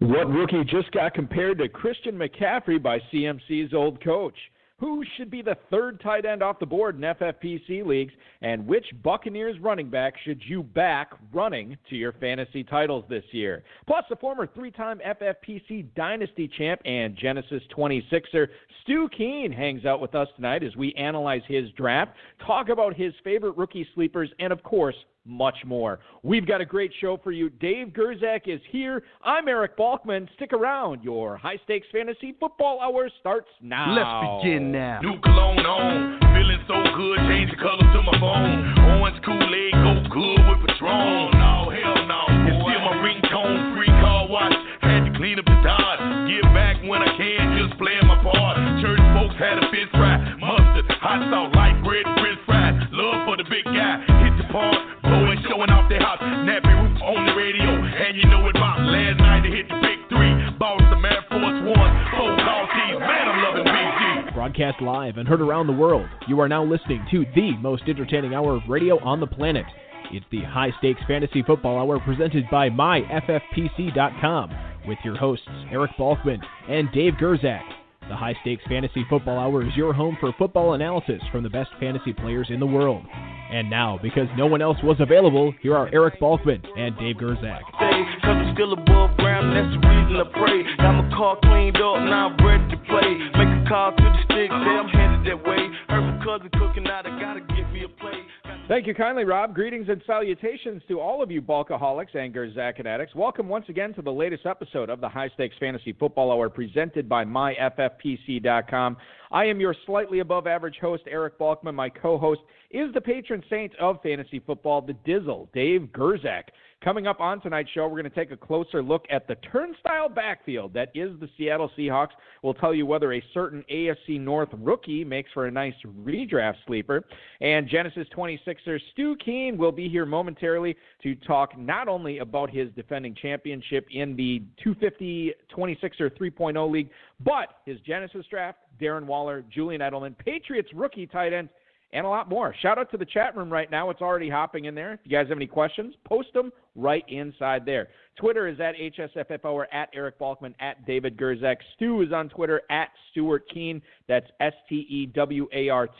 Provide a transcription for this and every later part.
What rookie just got compared to Christian McCaffrey by CMC's old coach? Who should be the third tight end off the board in FFPC leagues? And which Buccaneers running back should you back running to your fantasy titles this year? Plus, the former three-time FFPC Dynasty champ and Genesis 26er Stu Kuehne hangs out with us tonight as we analyze his draft, talk about his favorite rookie sleepers, and, of course, much more. We've got a great show for you. Dave Gerzak is here. I'm Eric Balkman. Stick around. Your high-stakes fantasy football hour starts now. Let's begin now. New cologne on. Feeling so good. Change the color to my phone. Orange Kool-Aid go good with Patron. No, hell no. It's still my ringtone. Free car wash. Had to clean up the Dodge. Give back when I can. Just playing my part. Church folks had a fish fry. Mustard. Hot sauce. Light bread. French fries. Love for the big guy. Hit the park. Blowing, showing off their house, nappy roof on the radio, and you know it about last night they hit the big three, bought some Air Force One, 4 call teams, man I'm loving BG. Broadcast live and heard around the world, you are now listening to the most entertaining hour of radio on the planet. It's the High Stakes Fantasy Football Hour presented by MyFFPC.com with your hosts Eric Balkman and Dave Gerzak. The High Stakes Fantasy Football Hour is your home for football analysis from the best fantasy players in the world. And now, because no one else was available, here are Eric Balkman and Dave Gerzak. Cause I'm still above ground, that's the reason I pray. Got my car cleaned up, now I'm ready to play. Make a call to the stick, say I'm headed that way. Heard my cousin cooking out, I gotta get me a plate. Thank you kindly, Rob. Greetings and salutations to all of you Balkaholics and Gerzak addicts. Welcome once again to the latest episode of the High Stakes Fantasy Football Hour presented by MyFFPC.com. I am your slightly above average host, Eric Balkman. My co-host is the patron saint of fantasy football, the Dizzle, Dave Gerzak. Coming up on tonight's show, we're going to take a closer look at the turnstile backfield that is the Seattle Seahawks. We'll tell you whether a certain AFC North rookie makes for a nice redraft sleeper. And Genesis 26er Stu Kuehne will be here momentarily to talk not only about his defending championship in the 250 26er 3.0 league, but his Genesis draft, Darren Waller, Julian Edelman, Patriots rookie tight ends, and a lot more. Shout out to the chat room right now. It's already hopping in there. If you guys have any questions, post them right inside there. Twitter is at HSFFO, at Eric Balkman, at David Gerzak. Stu is on Twitter at Stuart Kuehne. That's STEWART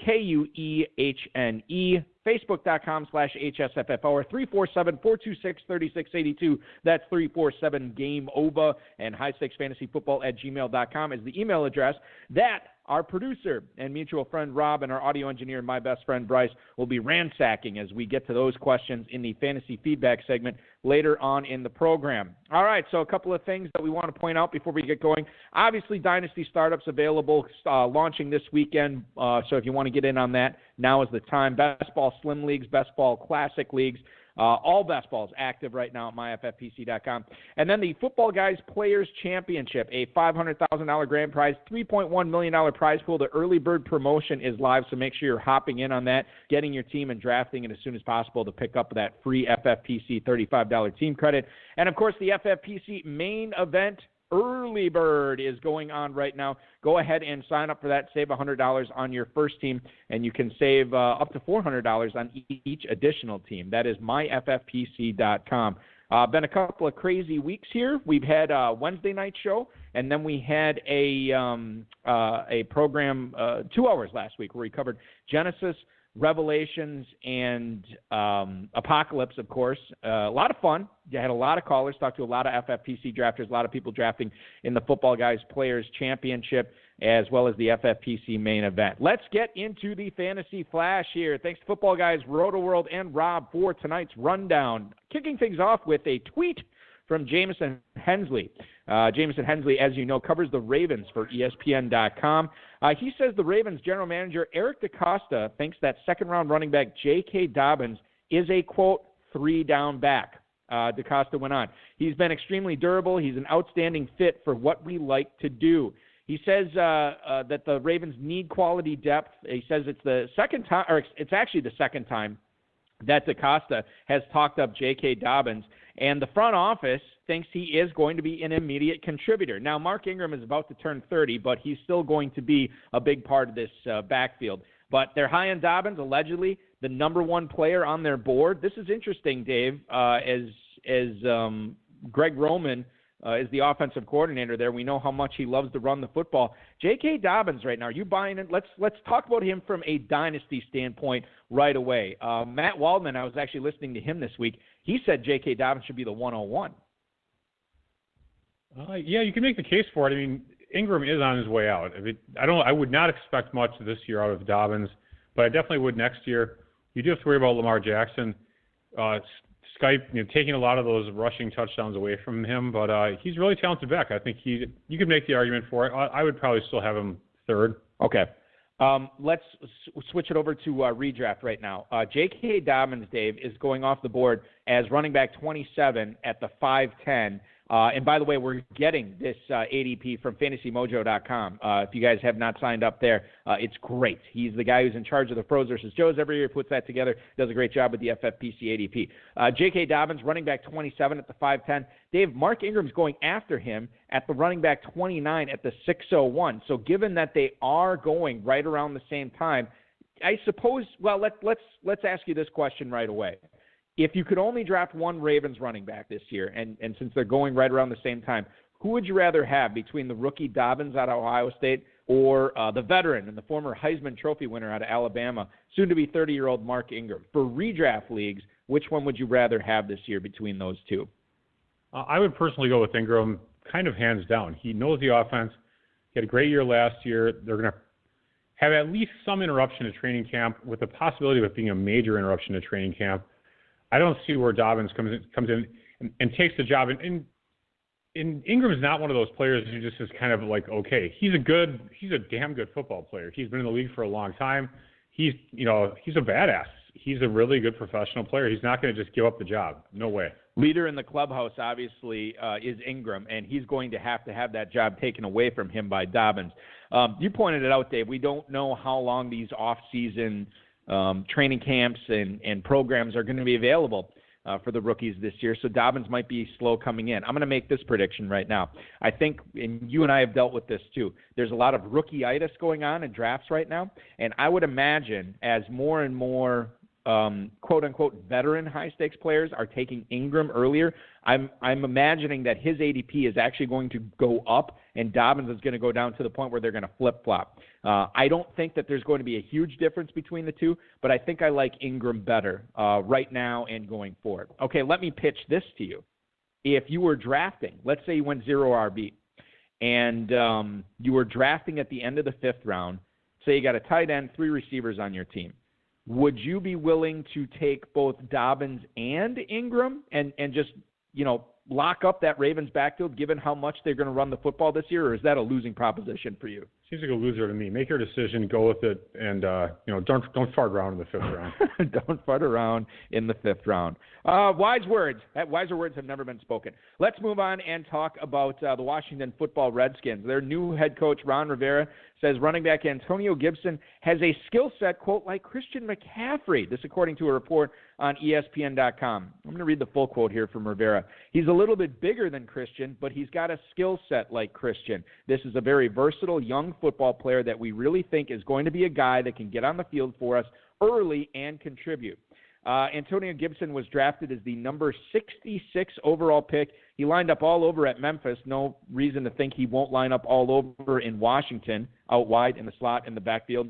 KUEHNE. Facebook.com/HSFFO or 347-426-3682. That's 347-GAME-OVA. And highstakesfantasyfootball@gmail.com is the email address that our producer and mutual friend Rob and our audio engineer, my best friend Bryce, will be ransacking as we get to those questions in the fantasy feedback segment later on in the program. All right, so a couple of things that we want to point out before we get going. Obviously, Dynasty startups available launching this weekend, so if you want to get in on that, now is the time. Best Ball Slim Leagues, Best Ball Classic Leagues, all best balls active right now at myffpc.com. And then the Football Guys Players Championship, a $500,000 grand prize, $3.1 million prize pool. The early bird promotion is live, so make sure you're hopping in on that, getting your team and drafting it as soon as possible to pick up that free FFPC $35 team credit. And, of course, the FFPC main event early bird is going on right now. Go ahead and sign up for that. Save $100 on your first team, and you can save up to $400 on each additional team. That is myffpc.com. Been a couple of crazy weeks here. We've had a Wednesday night show, and then we had a program 2 hours last week where we covered Genesis, Revelations, and Apocalypse, of course. A lot of fun. You had a lot of callers, talked to a lot of FFPC drafters, a lot of people drafting in the Football Guys Players Championship, as well as the FFPC main event. Let's get into the Fantasy Flash here. Thanks to Football Guys, Roto-World, and Rob for tonight's rundown. Kicking things off with a tweet from Jameson Hensley. Jameson Hensley, as you know, covers the Ravens for ESPN.com. He says the Ravens general manager Eric DeCosta thinks that second-round running back J.K. Dobbins is a, quote, three-down back. DeCosta went on. He's been extremely durable. He's an outstanding fit for what we like to do. He says that the Ravens need quality depth. He says it's the second time, or it's actually the second time that DeCosta has talked up J.K. Dobbins, and the front office thinks he is going to be an immediate contributor. Now, Mark Ingram is about to turn 30, but he's still going to be a big part of this backfield. But they're high on Dobbins, allegedly the number one player on their board. This is interesting, Dave, as Greg Roman is the offensive coordinator there. We know how much he loves to run the football. J.K. Dobbins right now, are you buying it? Let's talk about him from a dynasty standpoint right away. Matt Waldman, I was actually listening to him this week. He said J.K. Dobbins should be the 101. Yeah, you can make the case for it. I mean, Ingram is on his way out. I would not expect much this year out of Dobbins, but I definitely would next year. You do have to worry about Lamar Jackson. Taking a lot of those rushing touchdowns away from him, but he's a really talented back. I think you could make the argument for it. I would probably still have him third. Okay. Let's switch it over to redraft right now. J.K. Dobbins, Dave, is going off the board as running back 27 at the 5'10". And by the way, we're getting this ADP from FantasyMojo.com. If you guys have not signed up there, it's great. He's the guy who's in charge of the Pros versus Joes every year, puts that together, does a great job with the FFPC ADP. J.K. Dobbins, running back 27 at the 5'10". Dave, Mark Ingram's going after him at the running back 29 at the 601. So given that they are going right around the same time, I suppose, well, let's ask you this question right away. If you could only draft one Ravens running back this year, and since they're going right around the same time, who would you rather have between the rookie Dobbins out of Ohio State or the veteran and the former Heisman Trophy winner out of Alabama, soon to be 30-year-old Mark Ingram? For redraft leagues, which one would you rather have this year between those two? I would personally go with Ingram, kind of hands down. He knows the offense. He had a great year last year. They're going to have at least some interruption to training camp, with the possibility of it being a major interruption to training camp. I don't see where Dobbins comes in and takes the job. And Ingram's not one of those players who just is kind of like, okay, he's a damn good football player. He's been in the league for a long time. He's a badass. He's a really good professional player. He's not going to just give up the job. No way. Leader in the clubhouse, obviously, is Ingram, and he's going to have that job taken away from him by Dobbins. You pointed it out, Dave. We don't know how long these off-season training camps and programs are going to be available for the rookies this year, so Dobbins might be slow coming in. I'm going to make this prediction right now. I think, and you and I have dealt with this too, there's a lot of rookie-itis going on in drafts right now, and I would imagine as more and more quote-unquote veteran high-stakes players are taking Ingram earlier, I'm imagining that his ADP is actually going to go up and Dobbins is going to go down to the point where they're going to flip-flop. I don't think that there's going to be a huge difference between the two, but I think I like Ingram better right now and going forward. Okay, let me pitch this to you. If you were drafting, let's say you went 0 RB, and you were drafting at the end of the 5th round, say you got a tight end, 3 receivers on your team, would you be willing to take both Dobbins and Ingram and just, lock up that Ravens backfield given how much they're going to run the football this year, or is that a losing proposition for you? Seems like a loser to me. Make your decision, go with it, and don't fart around in the 5th round. Don't fart around in the 5th round. Wise words. Wiser words have never been spoken. Let's move on and talk about the Washington Football Redskins. Their new head coach, Ron Rivera, says running back Antonio Gibson has a skill set, quote, like Christian McCaffrey. This according to a report on ESPN.com. I'm going to read the full quote here from Rivera. He's a little bit bigger than Christian, but he's got a skill set like Christian. This is a very versatile young football player that we really think is going to be a guy that can get on the field for us early and contribute. Antonio Gibson was drafted as the number 66 overall pick. He lined up all over at Memphis. No reason to think he won't line up all over in Washington, out wide in the slot in the backfield.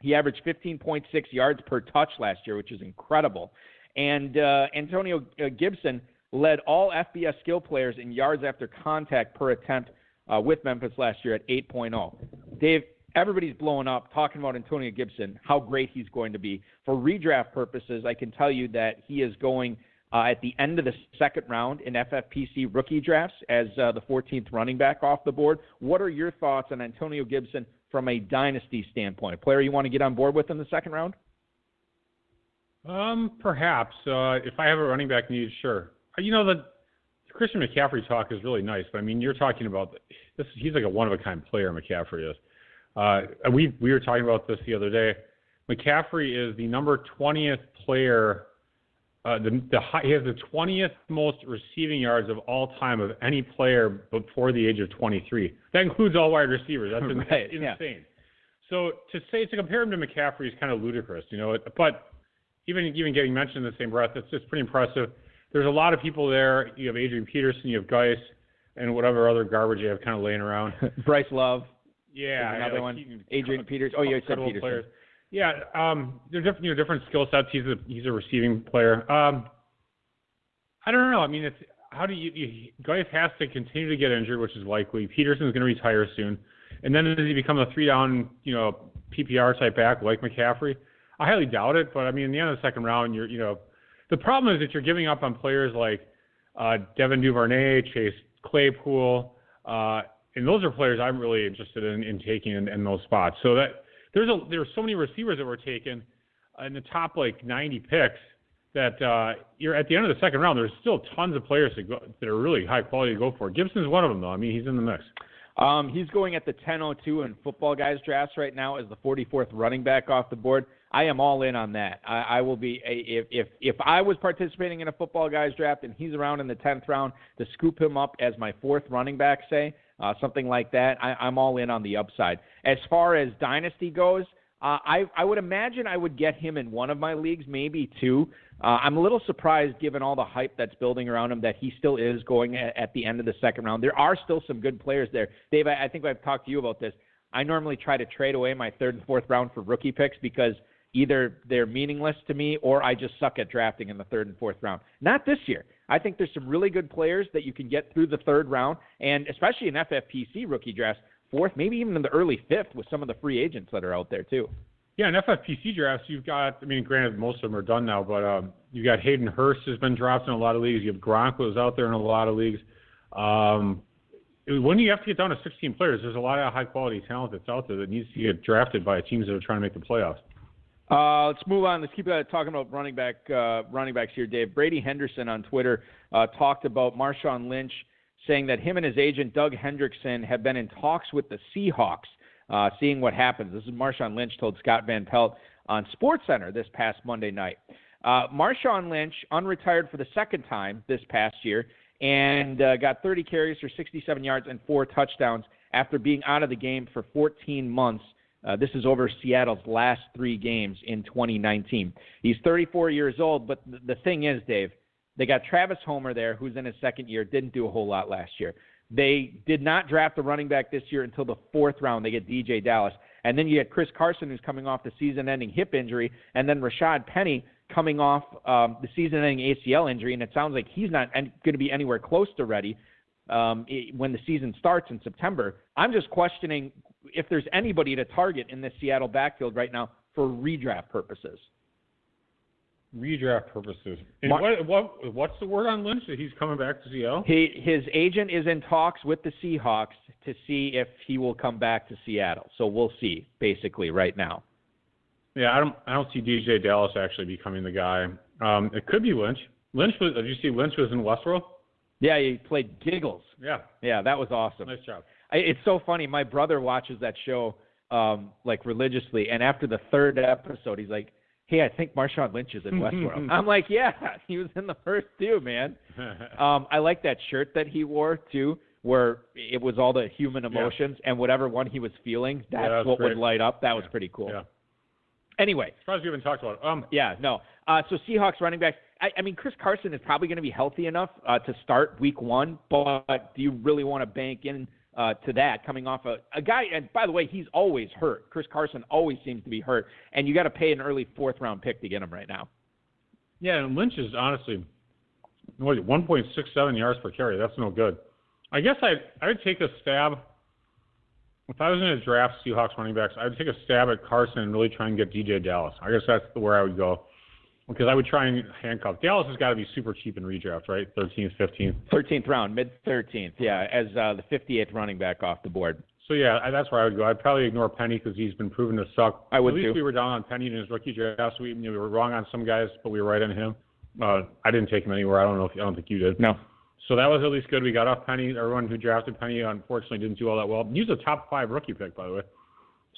He averaged 15.6 yards per touch last year, which is incredible. And Antonio Gibson led all FBS skill players in yards after contact per attempt with Memphis last year at 8.0. Dave, everybody's blowing up talking about Antonio Gibson, how great he's going to be. For redraft purposes, I can tell you that he is going at the end of the 2nd round in FFPC rookie drafts as the 14th running back off the board. What are your thoughts on Antonio Gibson from a dynasty standpoint? A player you want to get on board with in the 2nd round? Perhaps. If I have a running back need, sure. The Christian McCaffrey talk is really nice, but you're talking about this. He's like a one-of-a-kind player, McCaffrey is. We were talking about this the other day. McCaffrey is the number 20th player. He has the 20th most receiving yards of all time of any player before the age of 23. That includes all wide receivers. That's right, insane. Yeah. So to compare him to McCaffrey is kind of ludicrous, But even getting mentioned in the same breath, it's just pretty impressive. There's a lot of people there. You have Adrian Peterson, you have Geis. and whatever other garbage you have kind of laying around. Bryce Love. Yeah. Another one. Adrian Peters. Oh, you said Peterson. Players. Yeah. They're different skill sets. He's a receiving player. I don't know. I mean, it's how do you guys has to continue to get injured, which is likely. Peterson's going to retire soon, and then does he become a 3-down, PPR type back like McCaffrey? I highly doubt it. But I mean, in the end of the second round, the problem is that you're giving up on players like Devin Duvernay, Chase Claypool, and those are players I'm really interested in taking in those spots. So that there's so many receivers that were taken in the top 90 picks that you're at the end of the second round. There's still tons of players that are really high quality to go for. Gibson's one of them, though. I mean, he's in the mix. He's going at the 10:02 in Football Guys drafts right now as the 44th running back off the board. I am all in on that. I will be if I was participating in a Football Guys draft and he's around in the 10th round to scoop him up as my 4th running back, say something like that. I'm all in on the upside. As far as Dynasty goes, I would imagine I would get him in one of my leagues, maybe 2. I'm a little surprised, given all the hype that's building around him, that he still is going at the end of the second round. There are still some good players there. Dave, I think I've talked to you about this. I normally try to trade away my 3rd and 4th round for rookie picks because either they're meaningless to me or I just suck at drafting in the 3rd and 4th round. Not this year. I think there's some really good players that you can get through the 3rd round, and especially in FFPC rookie drafts, 4th, maybe even in the early 5th with some of the free agents that are out there too. Yeah, in FFPC drafts, you've got, granted, most of them are done now, but you've got Hayden Hurst has been dropped in a lot of leagues. You have Gronk who's out there in a lot of leagues. When you have to get down to 16 players, there's a lot of high-quality talent that's out there that needs to get drafted by teams that are trying to make the playoffs. Let's move on. Let's keep talking about running backs here, Dave. Brady Henderson on Twitter talked about Marshawn Lynch, saying that him and his agent, Doug Hendrickson, have been in talks with the Seahawks, seeing what happens. This is Marshawn Lynch told Scott Van Pelt on SportsCenter this past Monday night. Marshawn Lynch, unretired for the 2nd time this past year, and got 30 carries for 67 yards and 4 touchdowns after being out of the game for 14 months. This is over Seattle's last 3 games in 2019. He's 34 years old, but the thing is, Dave, they got Travis Homer there, who's in his 2nd year, didn't do a whole lot last year. They did not draft a running back this year until the 4th round. They get DJ Dallas. And then you get Chris Carson, who's coming off the season-ending hip injury, and then Rashad Penny coming off the season-ending ACL injury, and it sounds like he's not going to be anywhere close to ready when the season starts in September. I'm just questioning if there's anybody to target in this Seattle backfield right now for redraft purposes. Redraft purposes. And what's the word on Lynch that he's coming back to Seattle? His agent is in talks with the Seahawks to see if he will come back to Seattle. So we'll see, basically, right now. Yeah, I don't see DJ Dallas actually becoming the guy. It could be Lynch. Did you see Lynch was in Westworld? Yeah, he played Giggles. Yeah, that was awesome. Nice job. It's so funny. My brother watches that show religiously, and after the 3rd episode, he's like, hey, I think Marshawn Lynch is in Westworld. I'm like, yeah, he was in the first 2, man. I like that shirt that he wore, too, where it was all the human emotions, and whatever one he was feeling, that's what would light up. That was pretty cool. Yeah. Anyway. Surprised we haven't talked about it. Yeah, no. So Seahawks running backs, I mean, Chris Carson is probably going to be healthy enough to start week 1, but do you really want to bank in to that coming off a guy, and by the way, he's always hurt. Chris Carson always seems to be hurt, and you got to pay an early 4th round pick to get him right now. Yeah, and Lynch is honestly 1.67 yards per carry. That's no good. I guess I would take a stab. If I was going to draft Seahawks running backs, I would take a stab at Carson and really try and get DJ Dallas. I guess that's where I would go. Because I would try and handcuff. Dallas has got to be super cheap in redraft, right? 13th, 15th? 13th round, mid-13th, yeah, as the 58th running back off the board. So, yeah, that's where I would go. I'd probably ignore Penny because he's been proven to suck. I would, At least too. We were down on Penny in his rookie draft. We were wrong on some guys, but we were right on him. I didn't take him anywhere. I don't think you did. No. So that was at least good. We got off Penny. Everyone who drafted Penny, unfortunately, didn't do all that well. He was a top 5 rookie pick, by the way.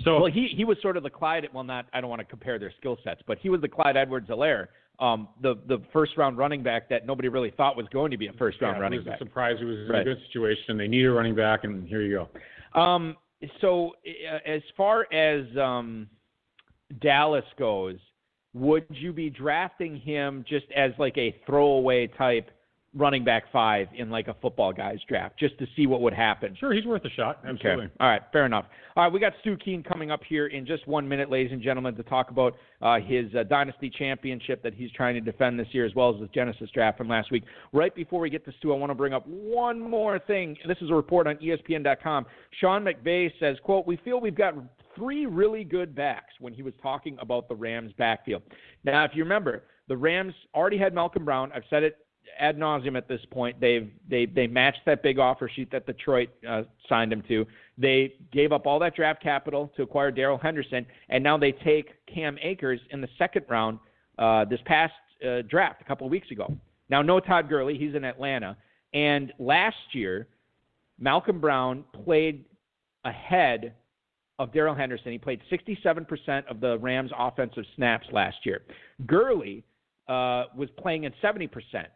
So, well, he was sort of the Clyde. Well, I don't want to compare their skill sets, but he was the Clyde Edwards-Helaire, the first-round running back that nobody really thought was going to be a first-round running back. It was a surprise. It was in a good situation. They needed a running back, and here you go. So as far as Dallas goes, would you be drafting him just as like a throwaway type, running back 5 in like a football guy's draft just to see what would happen. Sure, he's worth a shot. Absolutely. Okay. All right, fair enough. All right, we got Stu Kuehne coming up here in just 1 minute, ladies and gentlemen, to talk about his Dynasty championship that he's trying to defend this year, as well as the Genesis draft from last week. Right before we get to Stu, I want to bring up one more thing. This is a report on ESPN.com. Sean McVay says, quote, "We feel we've got 3 really good backs," when he was talking about the Rams' backfield. Now, if you remember, the Rams already had Malcolm Brown. I've said it ad nauseum at this point. They matched that big offer sheet that Detroit signed him to. They gave up all that draft capital to acquire Darrell Henderson, and now they take Cam Akers in the 2nd round this past draft a couple of weeks ago. Now, no Todd Gurley. He's in Atlanta. And last year, Malcolm Brown played ahead of Darrell Henderson. He played 67% of the Rams' offensive snaps last year. Gurley was playing in 70%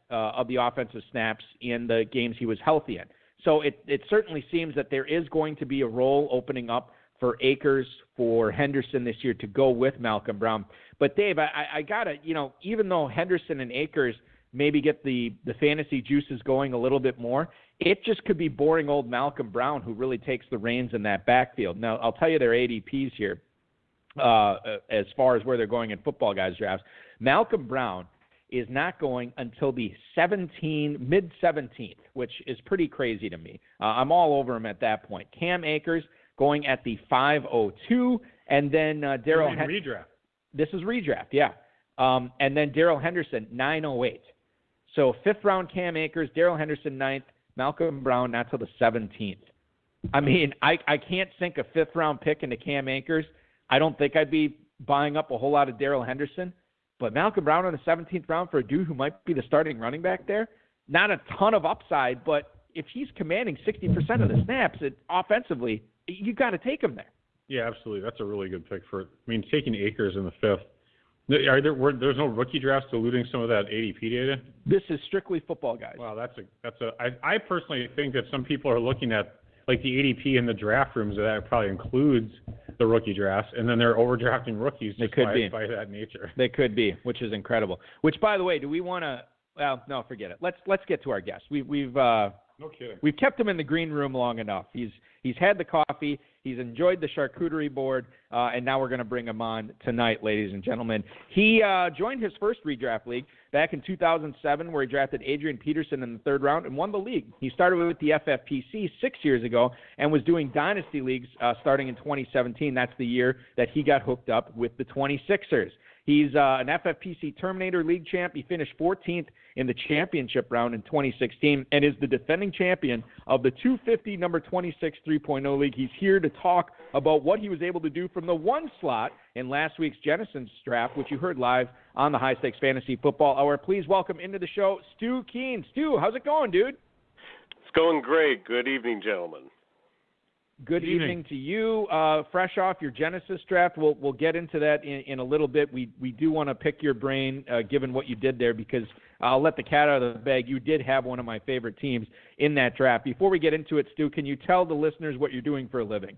of the offensive snaps in the games he was healthy in. So it certainly seems that there is going to be a role opening up for Akers, for Henderson this year to go with Malcolm Brown. But, Dave, I got to, even though Henderson and Akers maybe get the fantasy juices going a little bit more, it just could be boring old Malcolm Brown who really takes the reins in that backfield. Now, I'll tell you their ADPs here as far as where they're going in football guys' drafts. Malcolm Brown is not going until the mid-17th, which is pretty crazy to me. I'm all over him at that point. Cam Akers going at the 5:02, and then Darrell redraft. This is redraft, yeah. And then Darrell Henderson, 9:08. So 5th round Cam Akers, Darrell Henderson 9th, Malcolm Brown not till the 17th. I mean, I can't sink a 5th round pick into Cam Akers. I don't think I'd be buying up a whole lot of Darrell Henderson. But Malcolm Brown in the 17th round for a dude who might be the starting running back there, not a ton of upside, but if he's commanding 60% of the snaps offensively, you got to take him there. Yeah, absolutely. That's a really good pick taking Akers in the 5th. There's no rookie drafts diluting some of that ADP data? This is strictly football guys. Wow, I personally think that some people are looking at like the ADP in the draft rooms, that probably includes the rookie drafts, and then they're overdrafting rookies just by that nature. They could be, which is incredible. Which, by the way, do we want to? Well, no, forget it. Let's get to our guest. We've no kidding. We've kept him in the green room long enough. He's had the coffee. He's enjoyed the charcuterie board, and now we're going to bring him on tonight, ladies and gentlemen. He joined his first redraft league back in 2007, where he drafted Adrian Peterson in the 3rd round and won the league. He started with the FFPC 6 years ago and was doing Dynasty leagues starting in 2017. That's the year that he got hooked up with the 26ers. He's an FFPC Terminator League champ. He finished 14th in the championship round in 2016 and is the defending champion of the 250 number 26 3.0 league. He's here to talk about what he was able to do from the 1 slot in last week's Genesis draft, which you heard live on the High Stakes Fantasy Football Hour. Please welcome into the show Stu Kuehne. Stu, how's it going, dude? It's going great. Good evening, gentlemen. Good evening to you. Fresh off your Genesis draft, we'll get into that in a little bit. We do want to pick your brain, given what you did there, because I'll let the cat out of the bag. You did have one of my favorite teams in that draft. Before we get into it, Stu, can you tell the listeners what you're doing for a living?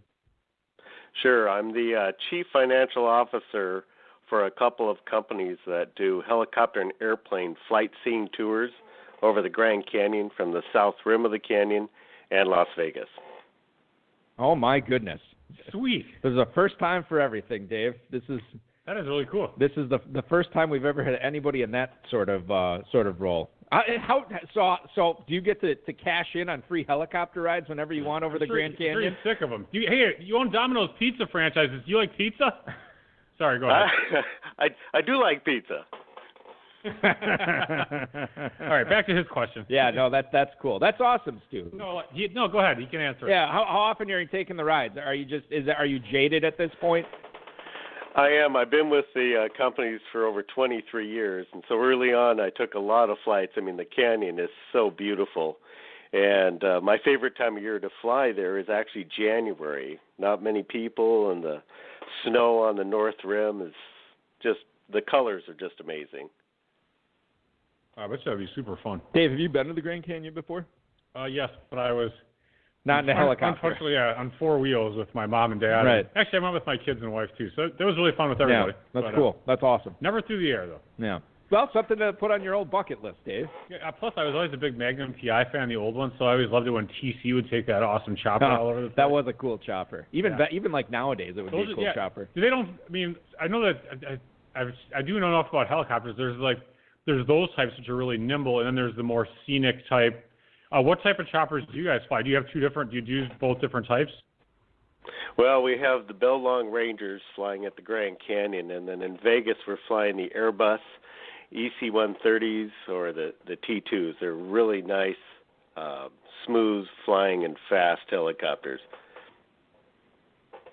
Sure. I'm the chief financial officer for a couple of companies that do helicopter and airplane flight scene tours over the Grand Canyon from the south rim of the canyon and Las Vegas. Oh, my goodness. Sweet. There's a first time for everything, Dave. That is really cool. This is the first time we've ever had anybody in that sort of role. So do you get to cash in on free helicopter rides whenever you want over the Grand Canyon? I'm sick of them. You own Domino's pizza franchises. Do you like pizza? Sorry, go ahead. I do like pizza. All right, back to his question. Yeah, no, that's cool. That's awesome, Stu. No, go ahead. You can answer it. Yeah, how often are you taking the rides? Are you jaded at this point? I am. I've been with the companies for over 23 years, and so early on I took a lot of flights. I mean, the canyon is so beautiful, and my favorite time of year to fly there is actually January. Not many people, and the snow on the north rim is just, the colors are just amazing. I bet that'd be super fun. Dave, have you been to the Grand Canyon before? Yes, but I was not in a helicopter. Unfortunately, on 4 wheels with my mom and dad. Right. Actually, I went with my kids and wife too, so that was really fun with everybody. Yeah, that's cool. That's awesome. Never through the air though. Yeah. Well, something to put on your old bucket list, Dave. Yeah, plus, I was always a big Magnum PI fan, the old one, so I always loved it when TC would take that awesome chopper all over the place. That was a cool chopper. Even like nowadays, it would be a cool chopper. I know that I do know enough about helicopters. There's those types which are really nimble, and then there's the more scenic type. What type of choppers do you guys fly? Do you have do you use both different types? Well, we have the Bell Long Rangers flying at the Grand Canyon, and then in Vegas we're flying the Airbus EC-130s or the T-2s. They're really nice, smooth flying and fast helicopters.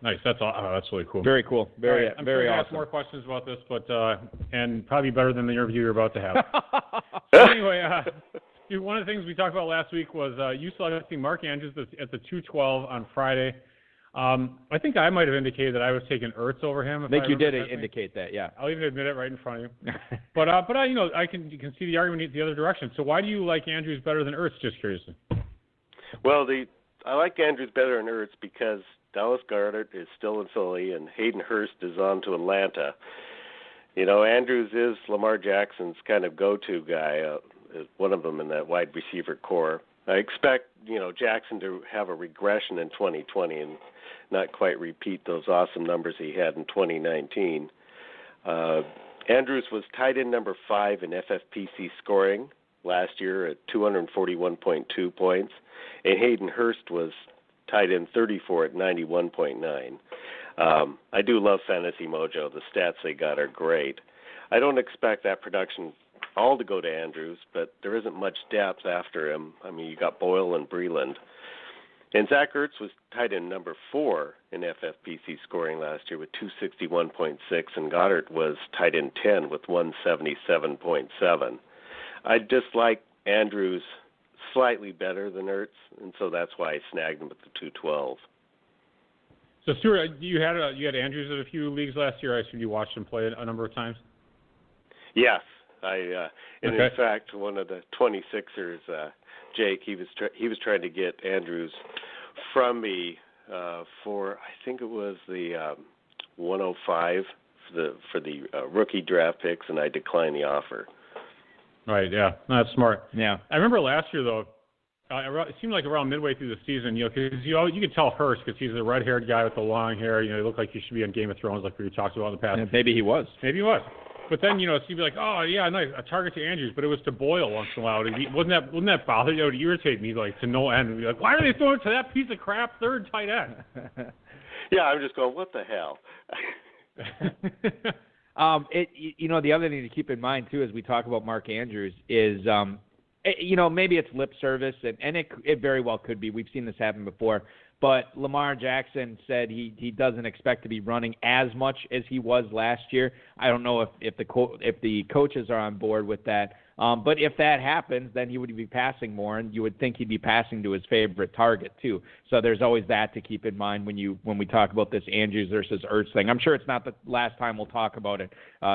Nice. That's really cool. Very cool. Very I'm very sure awesome. Ask more questions about this, but and probably better than the interview you're about to have. So anyway, one of the things we talked about last week was you selecting Mark Andrews at the 212 on Friday. I think I might have indicated that I was taking Ertz over him. I think you did indicate that, yeah. I'll even admit it right in front of you. But you can see the argument the other direction. So why do you like Andrews better than Ertz? Just curiously. Well, I like Andrews better than Ertz because Dallas Goedert is still in Philly and Hayden Hurst is on to Atlanta. Andrews is Lamar Jackson's kind of go-to guy, is one of them in that wide receiver core. I expect, Jackson to have a regression in 2020 and not quite repeat those awesome numbers he had in 2019. Andrews was tight end number 5 in FFPC scoring last year at 241.2 points, and Hayden Hurst was tight end 34 at 91.9. I do love Fantasy Mojo. The stats they got are great. I don't expect that production all to go to Andrews, but there isn't much depth after him. I mean, you got Boyle and Breland. And Zach Ertz was tight end number 4 in FFPC scoring last year with 261.6, and Goddard was tight end 10 with 177.7. I just like Andrews slightly better than Ertz, and so that's why I snagged him at the 212. So, Stuart, you had Andrews in a few leagues last year. I assume you watched him play a number of times. Yes, in fact, one of the 26ers, Jake, he was trying to get Andrews from me for I think it was the 105 for the rookie draft picks, and I declined the offer. Right. Yeah, that's smart. Yeah. I remember last year though. It seemed like around midway through the season, because you could tell Hurst because he's a red-haired guy with the long hair. He looked like he should be on Game of Thrones, like we talked about in the past. Yeah, maybe he was. But then, so you'd be like, oh, yeah, nice, a target to Andrews, but it was to Boyle once in a while. Wouldn't that bother you? It would irritate me, like, to no end. And be like, why are they throwing it to that piece of crap third tight end? Yeah, I'm just going, what the hell? The other thing to keep in mind, too, as we talk about Mark Andrews is, maybe it's lip service, and it very well could be. We've seen this happen before. But Lamar Jackson said he doesn't expect to be running as much as he was last year. I don't know if the coaches are on board with that. But if that happens, then he would be passing more, and you would think he'd be passing to his favorite target too. So there's always that to keep in mind when we talk about this Andrews versus Ertz thing. I'm sure it's not the last time we'll talk about it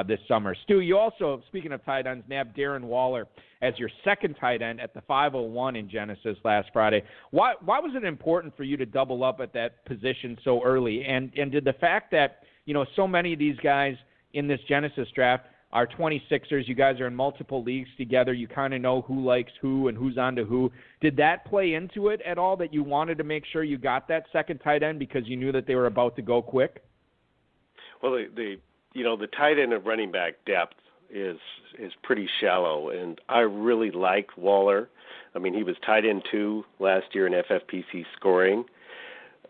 this summer. Stu, you also, speaking of tight ends, nabbed Darren Waller as your second tight end at the 501 in Genesis last Friday. Why was it important for you to double up at that position so early? And did the fact that so many of these guys in this Genesis draft are 26ers, you guys are in multiple leagues together, you kind of know who likes who and who's on to who. Did that play into it at all, that you wanted to make sure you got that second tight end because you knew that they were about to go quick? Well, the tight end and running back depth is pretty shallow, and I really like Waller. I mean, he was tight end 2 last year in FFPC scoring.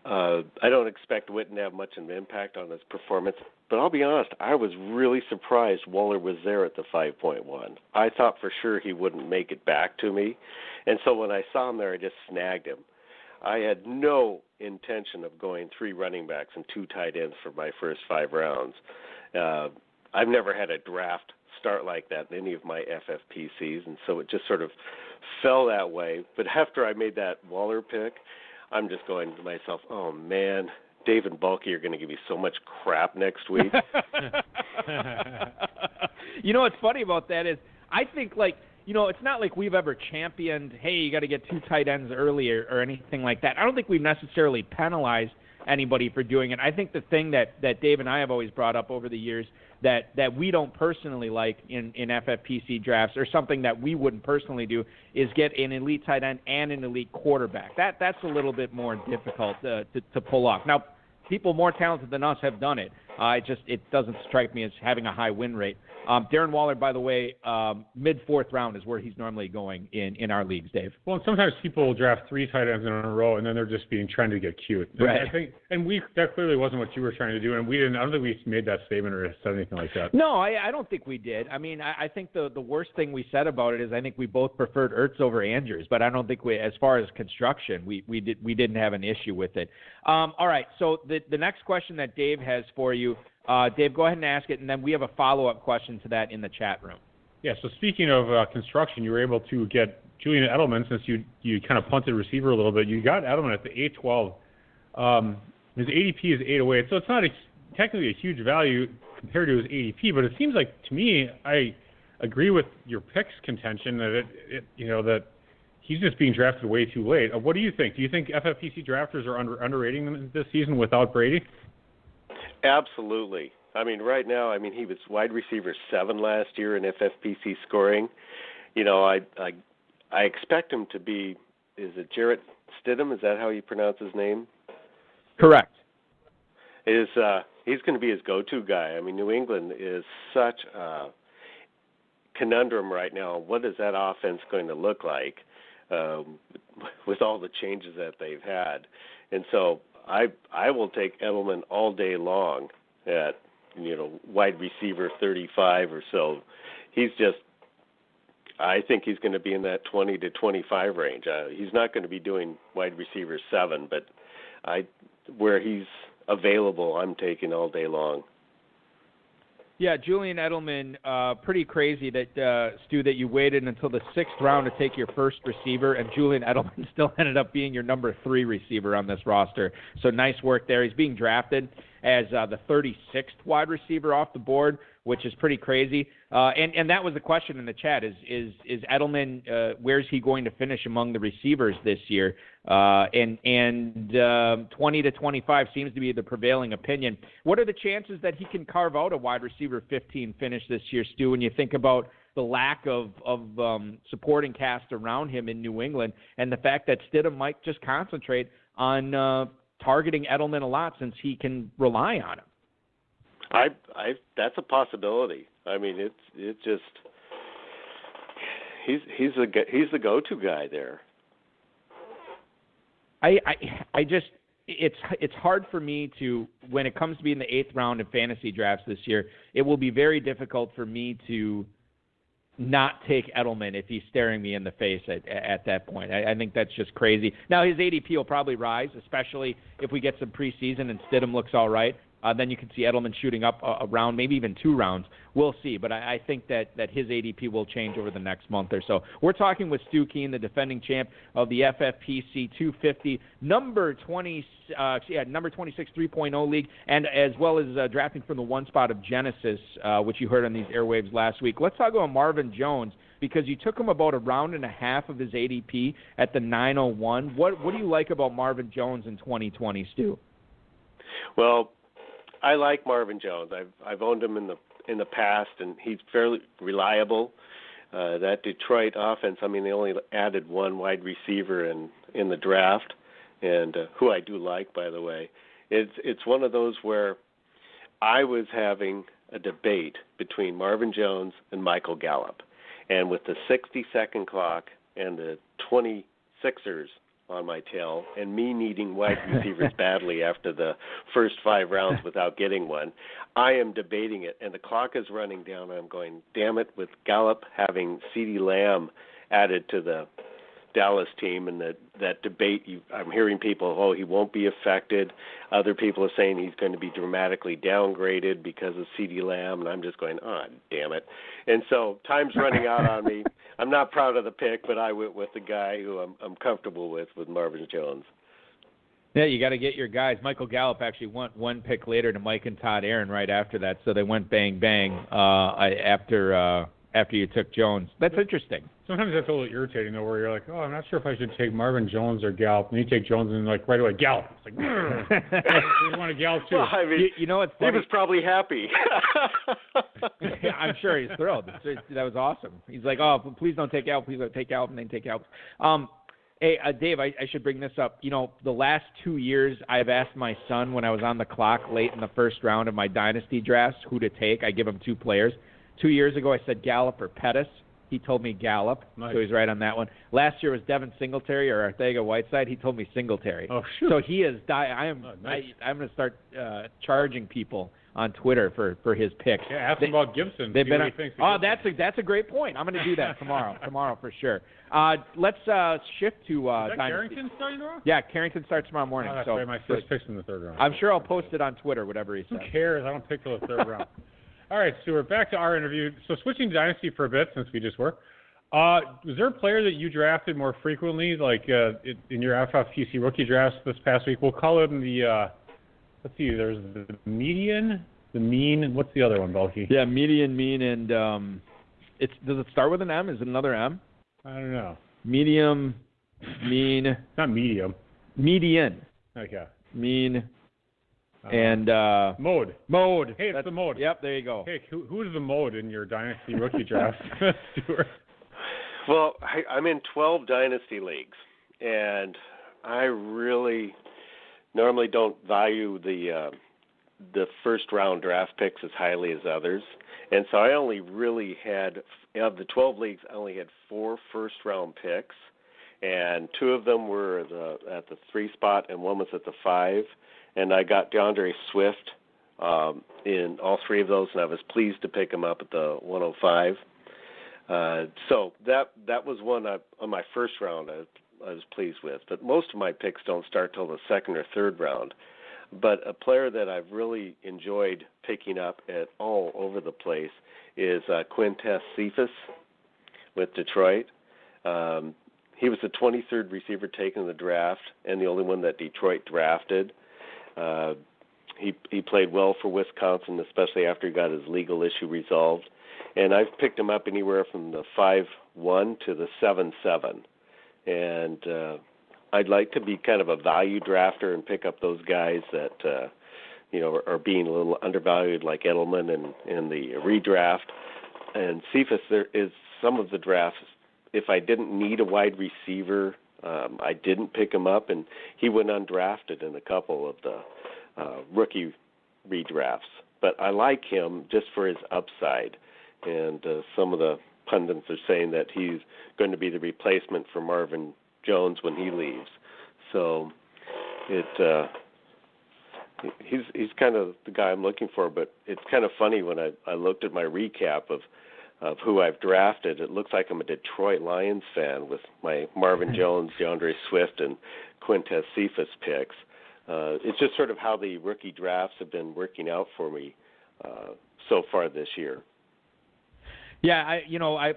I don't expect Witten to have much of an impact on his performance, but I'll be honest, I was really surprised Waller was there at the 5.1. I thought for sure he wouldn't make it back to me, and so when I saw him there, I just snagged him. I had no intention of going 3 running backs and 2 tight ends for my first 5 rounds. I've never had a draft start like that in any of my FFPCs, and so it just sort of fell that way. But after I made that Waller pick, I'm just going to myself, oh, man, Dave and Bulky are going to give you so much crap next week. What's funny about that is I think, it's not like we've ever championed, hey, you got to get 2 tight ends early or anything like that. I don't think we've necessarily penalized anybody for doing it. I think the thing that Dave and I have always brought up over the years that we don't personally like in FFPC drafts, or something that we wouldn't personally do, is get an elite tight end and an elite quarterback. That's a little bit more difficult to pull off. Now, people more talented than us have done it. It doesn't strike me as having a high win rate. Darren Waller, by the way, mid-4th round is where he's normally going in our leagues, Dave. Well, sometimes people draft 3 tight ends in a row, and then they're just trying to get cute. Right. I think, that clearly wasn't what you were trying to do, and I don't think we made that statement or said anything like that. No, I don't think we did. I mean, I think the worst thing we said about it is I think we both preferred Ertz over Andrews, but I don't think as far as construction, we didn't have an issue with it. All right, so the next question that Dave has for you, Dave, go ahead and ask it, and then we have a follow-up question to that in the chat room. Yeah, so speaking of construction, you were able to get Julian Edelman, since you kind of punted receiver a little bit. You got Edelman at the 812. His ADP is 808, so it's not technically a huge value compared to his ADP, but it seems like, to me, I agree with your picks contention that that he's just being drafted way too late. What do you think? Do you think FFPC drafters are underrating them this season without Brady? Absolutely. I mean, right now, he was wide receiver 7 last year in FFPC scoring. I expect him to be, is it Jarrett Stidham? Is that how you pronounce his name? Correct. He's going to be his go-to guy. I mean, New England is such a conundrum right now. What is that offense going to look like with all the changes that they've had? And so I will take Edelman all day long at wide receiver 35 or so. I think he's going to be in that 20 to 25 range. He's not going to be doing wide receiver 7, but where he's available, I'm taking all day long. Yeah, Julian Edelman, pretty crazy that, Stu, that you waited until the 6th round to take your first receiver, and Julian Edelman still ended up being your number 3 receiver on this roster. So nice work there. He's being drafted as the 36th wide receiver off the board, which is pretty crazy. And that was the question in the chat, is Edelman, where's he going to finish among the receivers this year? And 20 to 25 seems to be the prevailing opinion. What are the chances that he can carve out a wide receiver 15 finish this year, Stu, when you think about the lack of supporting cast around him in New England, and the fact that Stidham might just concentrate on targeting Edelman a lot since he can rely on him? That's a possibility. I mean, it's just he's the go-to guy there. I just it's hard for me to, when it comes to being the 8th round in fantasy drafts this year, it will be very difficult for me to not take Edelman if he's staring me in the face at that point. I think that's just crazy. Now, his ADP will probably rise, especially if we get some preseason and Stidham looks all right. Then you can see Edelman shooting up a round, maybe even 2 rounds. We'll see. But I think that his ADP will change over the next month or so. We're talking with Stu Kuehne, the defending champ of the FFPC 250, number 26 3.0 league, and as well as drafting from the one spot of Genesis, which you heard on these airwaves last week. Let's talk about Marvin Jones, because you took him about a round and a half of his ADP at the 901. What do you like about Marvin Jones in 2020, Stu? Well, I like Marvin Jones. I've owned him in the past, and he's fairly reliable. That Detroit offense, they only added 1 wide receiver in the draft, and who I do like, by the way. It's one of those where I was having a debate between Marvin Jones and Michael Gallup, and with the 60-second clock and the 26ers on my tail, and me needing wide receivers badly after the first 5 rounds without getting one, I am debating it, and the clock is running down, and I'm going, damn it, with Gallup having CeeDee Lamb added to the Dallas team, and that debate, I'm hearing people, he won't be affected. Other people are saying he's going to be dramatically downgraded because of CeeDee Lamb, and I'm just going, damn it. And so time's running out on me. I'm not proud of the pick, but I went with the guy who I'm comfortable with Marvin Jones. Yeah, you got to get your guys. Michael Gallup actually went 1 pick later to Mike and Todd Aaron right after that, so they went bang, bang after after you took Jones. That's interesting. Sometimes that's a little irritating, though, where you're like, oh, I'm not sure if I should take Marvin Jones or Gallup. And you take Jones and, like, right away, Gallup. It's like, you want to Gallup, too. Well, I mean, you know what's funny? He was probably happy. Yeah, I'm sure he's thrilled. That was awesome. He's like, oh, please don't take Gallup. Please don't take Gallup, and then take Gallup. Hey, Dave, I should bring this up. You know, the last 2 years, I've asked my son when I was on the clock late in the first round of my Dynasty drafts who to take. I give him 2 players. 2 years ago, I said Gallup or Pettis. He told me Gallup, nice. So he's right on that one. Last year was Devin Singletary or Arcega-Whiteside. He told me Singletary. Oh, shoot. So he is I'm going to start charging people on Twitter for his picks. Yeah, ask him about Gibson. They've been. What he thinks That's a great point. I'm going to do that tomorrow. Tomorrow for sure. Let's shift to Is that Dynasty. Carrington starting tomorrow? Yeah, Carrington starts tomorrow morning. Oh, that's so right. My first pick's in the third round. I'm sure I'll post it on Twitter, whatever he says. Who cares? I don't pick till the third round. All right, Stuart, back to our interview. So switching to Dynasty for a bit, since we just were. Was there a player that you drafted more frequently, like in your FFPC rookie drafts this past week? We'll call him the, let's see, there's the median, the mean. What's the other one, Bulky? Yeah, median, mean, and does it start with an M? Is it another M? I don't know. Medium, mean. It's not medium. Median. Okay. Mean. And mode. Hey, it's the mode. Yep, there you go. Hey, who is the mode in your Dynasty rookie draft, Stuart? Well, I'm in 12 Dynasty leagues, and I really normally don't value the first-round draft picks as highly as others. And so I only really had, of the 12 leagues, I only had 4 first-round picks, and 2 of them were at the 3 spot, and 1 was at the 5. And I got DeAndre Swift in all 3 of those, and I was pleased to pick him up at the 105. So that was one on my first round I was pleased with. But most of my picks don't start till the second or third round. But a player that I've really enjoyed picking up at all over the place is Quintez Cephas with Detroit. He was the 23rd receiver taken in the draft and the only one that Detroit drafted. He played well for Wisconsin, especially after he got his legal issue resolved. And I've picked him up anywhere from the 5-1 to the 7-7. And I'd like to be kind of a value drafter and pick up those guys that, are being a little undervalued, like Edelman and the redraft. And Cephas, there is some of the drafts, if I didn't need a wide receiver, I didn't pick him up, and he went undrafted in a couple of the rookie redrafts. But I like him just for his upside. And some of the pundits are saying that he's going to be the replacement for Marvin Jones when he leaves. So he's kind of the guy I'm looking for. But it's kind of funny when I looked at my recap of who I've drafted. It looks like I'm a Detroit Lions fan with my Marvin Jones, DeAndre Swift, and Quintez Cephas picks. It's just sort of how the rookie drafts have been working out for me so far this year. Yeah,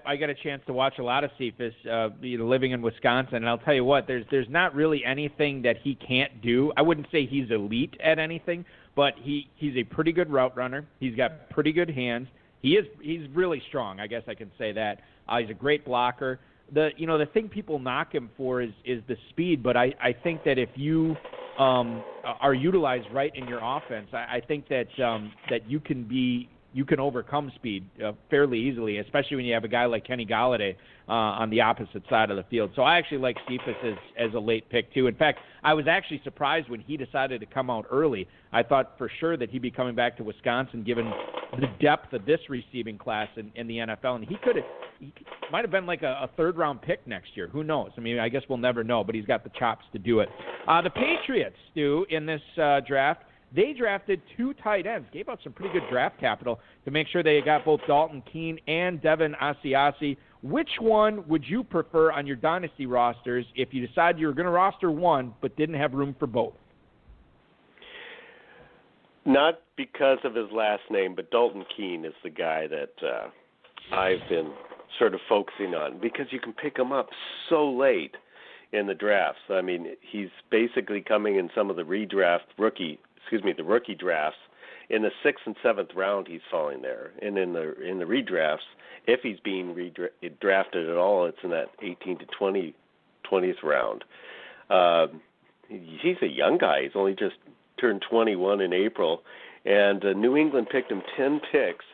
I got a chance to watch a lot of Cephas, living in Wisconsin, and I'll tell you what, there's not really anything that he can't do. I wouldn't say he's elite at anything, but he's a pretty good route runner. He's got pretty good hands. He's really strong. I guess I can say that. He's a great blocker. The thing people knock him for is the speed, but I think that if you are utilized right in your offense, I think that you can overcome speed fairly easily, especially when you have a guy like Kenny Golladay on the opposite side of the field. So I actually like Cephas as a late pick, too. In fact, I was actually surprised when he decided to come out early. I thought for sure that he'd be coming back to Wisconsin given the depth of this receiving class in the NFL. And he might have been like a third-round pick next year. Who knows? I mean, I guess we'll never know, but he's got the chops to do it. The Patriots, Stu, in this draft, they drafted 2 tight ends, gave out some pretty good draft capital to make sure they got both Dalton Kuehne and Devin Asiasi. Which one would you prefer on your Dynasty rosters if you decided you were going to roster one but didn't have room for both? Not because of his last name, but Dalton Kuehne is the guy that I've been sort of focusing on because you can pick him up so late in the drafts. I mean, he's basically coming in some of the the rookie drafts in the 6th and 7th round he's falling there, and in the redrafts, if he's being drafted at all, it's in that 18 to 20th round. He's a young guy. He's only just turned 21 in April, and New England picked him 10 picks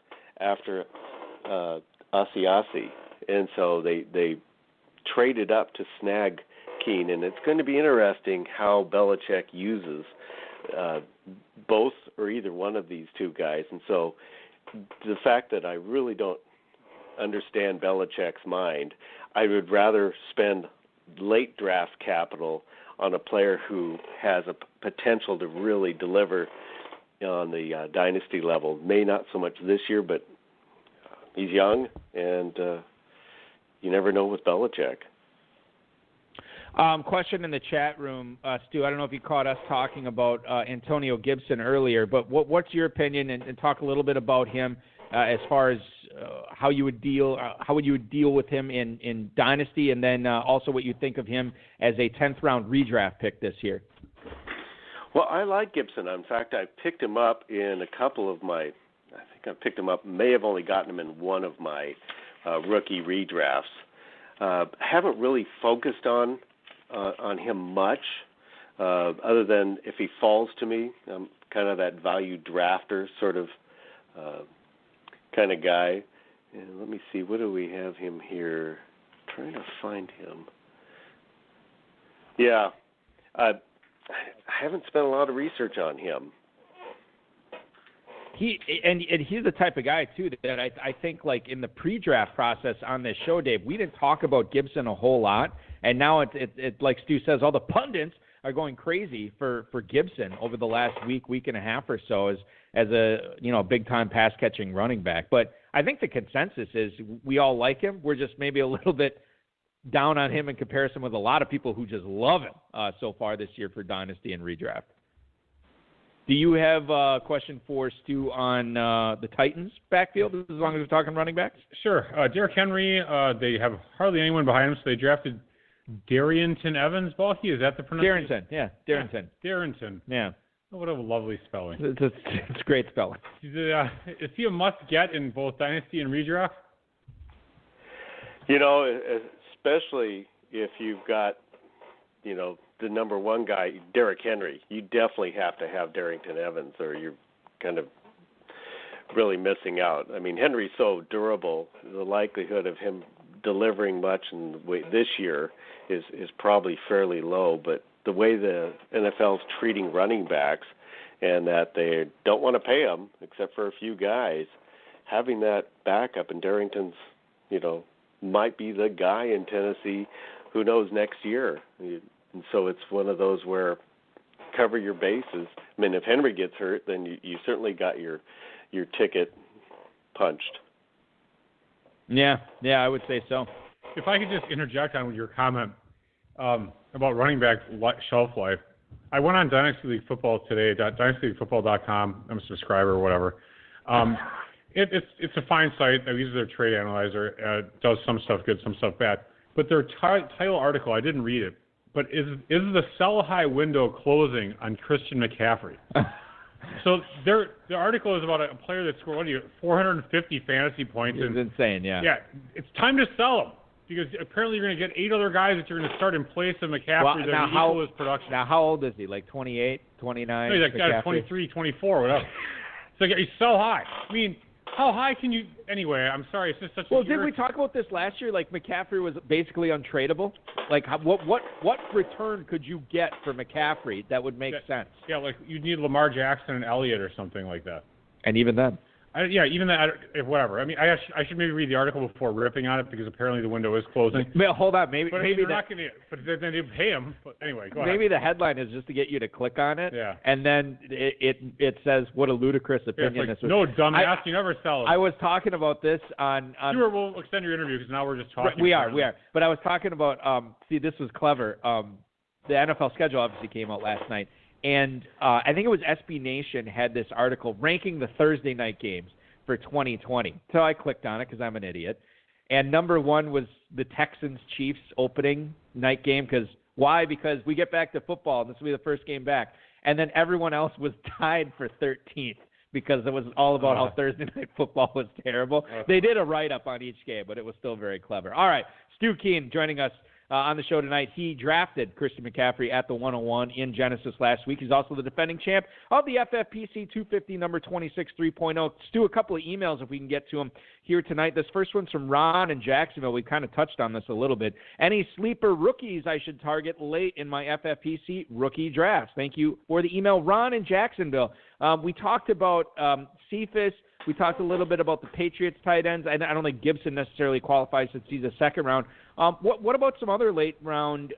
after Asiasi, and so they traded up to snag Kuehne, and it's going to be interesting how Belichick uses both or either one of these two guys. And so the fact that I really don't understand Belichick's mind, I would rather spend late draft capital on a player who has a potential to really deliver on the dynasty level. May not so much this year, but he's young, and you never know with Belichick. Question in the chat room, Stu. I don't know if you caught us talking about Antonio Gibson earlier, but what's your opinion, and talk a little bit about him as far as how you would deal with him in Dynasty, and then also what you think of him as a 10th round redraft pick this year. Well, I like Gibson. In fact, I picked him up in a couple of my. I think I picked him up. May have only gotten him in one of my rookie redrafts. Haven't really focused on him much, other than if he falls to me. I'm kind of that value drafter sort of kind of guy. And let me see, what do we have him here? Trying to find him. Yeah, I haven't spent a lot of research on him. He's the type of guy too that I think, like, in the pre-draft process on this show, Dave, we didn't talk about Gibson a whole lot, and now it like Stu says, all the pundits are going crazy for Gibson over the last week and a half or so as a big time pass catching running back. But I think the consensus is we all like him. We're just maybe a little bit down on him in comparison with a lot of people who just love him so far this year for Dynasty and redraft. Do you have a question for Stu on the Titans backfield, as long as we're talking running backs? Sure. Derrick Henry, they have hardly anyone behind him, so they drafted Darrynton Evans. Balky, is that the pronunciation? Darrynton, yeah. Darrynton. Darrynton. Yeah. Oh, what a lovely spelling. It's great spelling. Is he a must-get in both Dynasty and redraft? Especially if you've got, the number one guy, Derrick Henry. You definitely have to have Darrynton Evans, or you're kind of really missing out. I mean, Henry's so durable. The likelihood of him delivering much this year is probably fairly low, but the way the NFL's treating running backs, and that they don't want to pay them except for a few guys, having that backup, and Darrington's, might be the guy in Tennessee, who knows, next year. And so it's one of those where cover your bases. I mean, if Henry gets hurt, then you certainly got your ticket punched. Yeah, I would say so. If I could just interject on your comment about running back shelf life. I went on Dynasty League Football today, dynastyleaguefootball.com. I'm a subscriber or whatever. It's a fine site. I use their trade analyzer. It does some stuff good, some stuff bad. But their title article, I didn't read it, but is the sell high window closing on Christian McCaffrey? So the article is about a player that scored 450 fantasy points. It's insane, yeah. Yeah, it's time to sell him, because apparently you're going to get 8 other guys that you're going to start in place of McCaffrey that will equal his production. Now, how old is he? Like 28, 29? No, he's like 23, 24, whatever. So you sell high. I mean, how high can you – anyway, I'm sorry. It's just such Well, didn't we talk about this last year? Like, McCaffrey was basically untradeable? Like, what return could you get for McCaffrey that would make sense? Yeah, like you'd need Lamar Jackson and Elliott or something like that. And even then? Even that, whatever. I mean, I should maybe read the article before ripping on it, because apparently the window is closing. Well, hold on. Maybe they're not going to. But then they pay him. But anyway, go ahead. Maybe the headline is just to get you to click on it. Yeah. And then it says what a ludicrous opinion this was. No, dumbass, you never sell it. I was talking about this on. Sure, we'll extend your interview, because now we're just talking. We are. But I was talking about. See, this was clever. The NFL schedule obviously came out last night, and I think it was SB Nation had this article ranking the Thursday night games for 2020. So I clicked on it because I'm an idiot. And number one was the Texans-Chiefs opening night game. Why? Because we get back to football, and this will be the first game back. And then everyone else was tied for 13th because it was all about how Thursday Night Football was terrible. They did a write-up on each game, but it was still very clever. All right, Stu Kuehne joining us on the show tonight. He drafted Christian McCaffrey at the 101 in Genesis last week. He's also the defending champ of the FFPC 250 number 26 3.0. Stu, a couple of emails if we can get to them here tonight. This first one's from Ron in Jacksonville. We kind of touched on this a little bit. Any sleeper rookies I should target late in my FFPC rookie drafts? Thank you for the email, Ron in Jacksonville. We talked about Cephas. We talked a little bit about the Patriots tight ends. I don't think Gibson necessarily qualifies since he's a second round. What about some other late round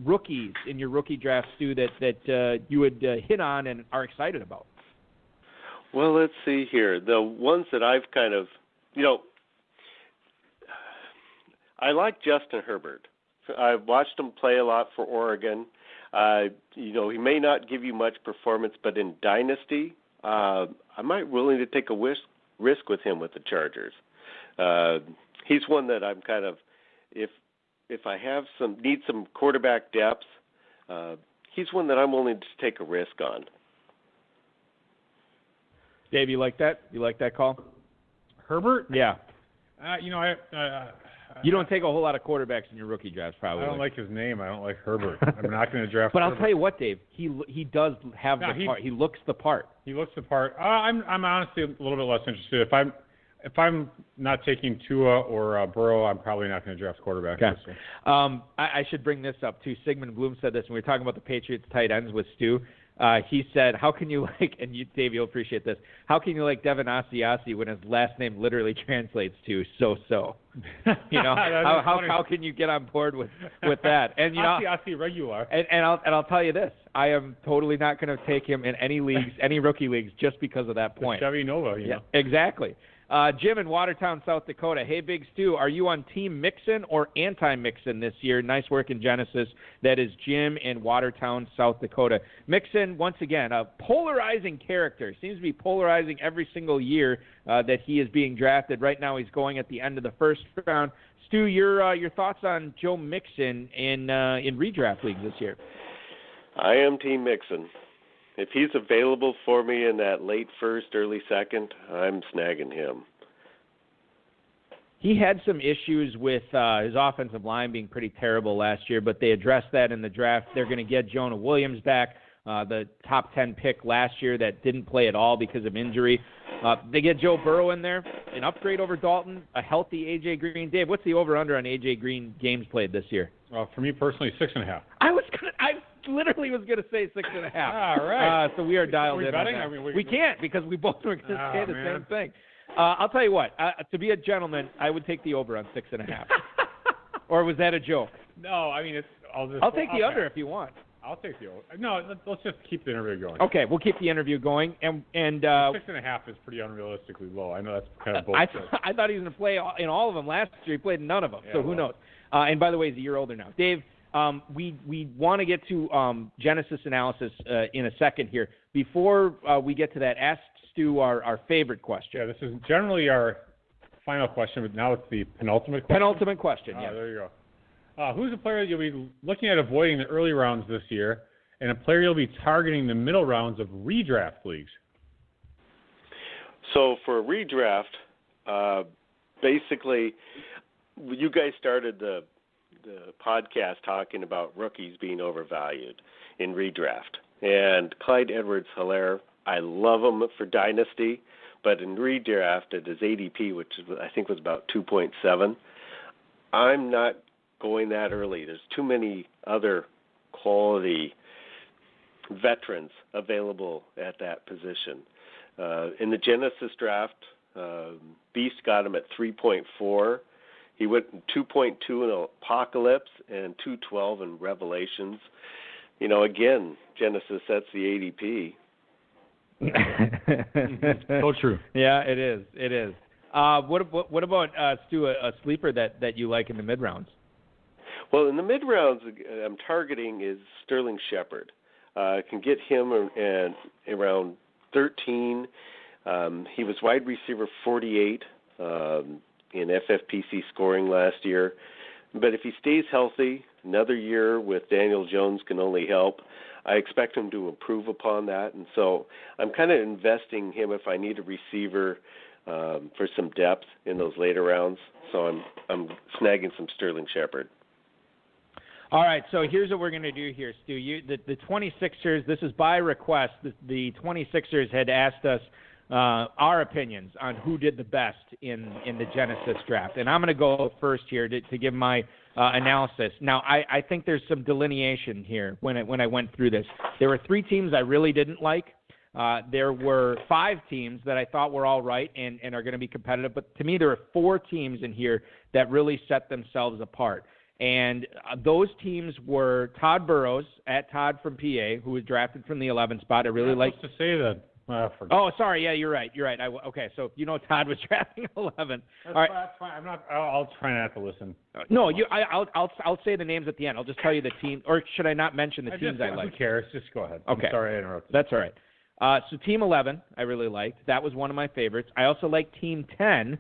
rookies in your rookie draft, Stu, that you would hit on and are excited about? Well, let's see here. The ones that I've kind of, I like Justin Herbert. I've watched him play a lot for Oregon. He may not give you much performance, but in Dynasty, I might be willing to take a risk with him with the Chargers. He's one that I'm kind of, if I have need some quarterback depth, he's one that I'm willing to take a risk on. Dave, you like that? You like that call? Herbert? Yeah. You don't take a whole lot of quarterbacks in your rookie drafts, probably. I don't like his name. I don't like Herbert. I'm not going to draft. But Herbert. I'll tell you what, Dave. He does have the part. He looks the part. He looks the part. I'm honestly a little bit less interested. If I'm not taking Tua or Burrow, I'm probably not going to draft quarterbacks. Okay. I should bring this up too. Sigmund Bloom said this when we were talking about the Patriots tight ends with Stu. He said, "How can you like?" And you, Dave, you'll appreciate this. How can you like Devin Asiasi when his last name literally translates to so? How can you get on board with that? And Asiasi regular. And I'll tell you this: I am totally not going to take him in any leagues, any rookie leagues, just because of that point. Chevy Nova, Yeah, exactly. Jim in Watertown, South Dakota. Hey, Big Stu, are you on Team Mixon or anti-Mixon this year? Nice work in Genesis. That is Jim in Watertown, South Dakota. Mixon, once again, a polarizing character. Seems to be polarizing every single year that he is being drafted. Right now he's going at the end of the first round. Stu, your thoughts on Joe Mixon in redraft leagues this year? I am Team Mixon. If he's available for me in that late first, early second, I'm snagging him. He had some issues with his offensive line being pretty terrible last year, but they addressed that in the draft. They're going to get Jonah Williams back, the top 10 pick last year that didn't play at all because of injury. They get Joe Burrow in there, an upgrade over Dalton, a healthy A.J. Green. Dave, what's the over-under on A.J. Green games played this year? For me personally, 6.5. I literally was going to say 6.5. All right. So we are dialed in. Betting? On that. We can't because we both were going to say the same thing. I'll tell you what. To be a gentleman, I would take the over on 6.5. Or was that a joke? No, I mean I'll take the under if you want. I'll take the over. No, let's just keep the interview going. Okay, we'll keep the interview going. And 6.5 is pretty unrealistically low. I know that's kind of bullshit. I thought he was going to play in all of them last year. He played in none of them. So who knows? And by the way, he's a year older now. Dave, we want to get to Genesis analysis in a second here. Before we get to that, ask Stu our favorite question. Yeah, this is generally our final question, but now it's the penultimate question. Penultimate question, yeah. There you go. Who's a player you'll be looking at avoiding the early rounds this year, and a player you'll be targeting the middle rounds of redraft leagues? So for redraft, basically, you guys started the podcast talking about rookies being overvalued in redraft. And Clyde Edwards-Helaire, I love him for Dynasty, but in redraft at his ADP, which I think was about 2.7, I'm not going that early. There's too many other quality veterans available at that position. In the Genesis draft, Beast got him at 3.4. He went 2.2 in Apocalypse and 2.12 in Revelations. Again, Genesis, that's the ADP. So true. Yeah, it is. It is. What about Stu, a sleeper that you like in the mid rounds? Well, in the mid rounds, I'm targeting is Sterling Shepard. I can get him around 13. He was wide receiver 48 in FFPC scoring last year. But if he stays healthy, another year with Daniel Jones can only help. I expect him to improve upon that, and so I'm kind of investing him if I need a receiver for some depth in those later rounds. So I'm snagging some Sterling Shepard. All right, so here's what we're going to do here, Stu. The 26ers, this is by request. The 26ers had asked us our opinions on who did the best in the Genesis draft. And I'm going to go first here to give my analysis. Now, I think there's some delineation here when I went through this. There were 3 teams I really didn't like. There were 5 teams that I thought were all right and are going to be competitive. But to me, there are 4 teams in here that really set themselves apart. And those teams were Todd Burrows, at Todd from PA, who was drafted from the 11th spot. I really like to say that. Oh, sorry. Yeah, you're right. Okay, so Todd was drafting 11. All right. That's fine. I'll try not to listen. No, I'll say the names at the end. I'll just tell you the team, or should I not mention the teams I like? Who cares? Just go ahead. Okay. I'm sorry I interrupted. That's all right. So Team 11, I really liked. That was one of my favorites. I also liked Team 10.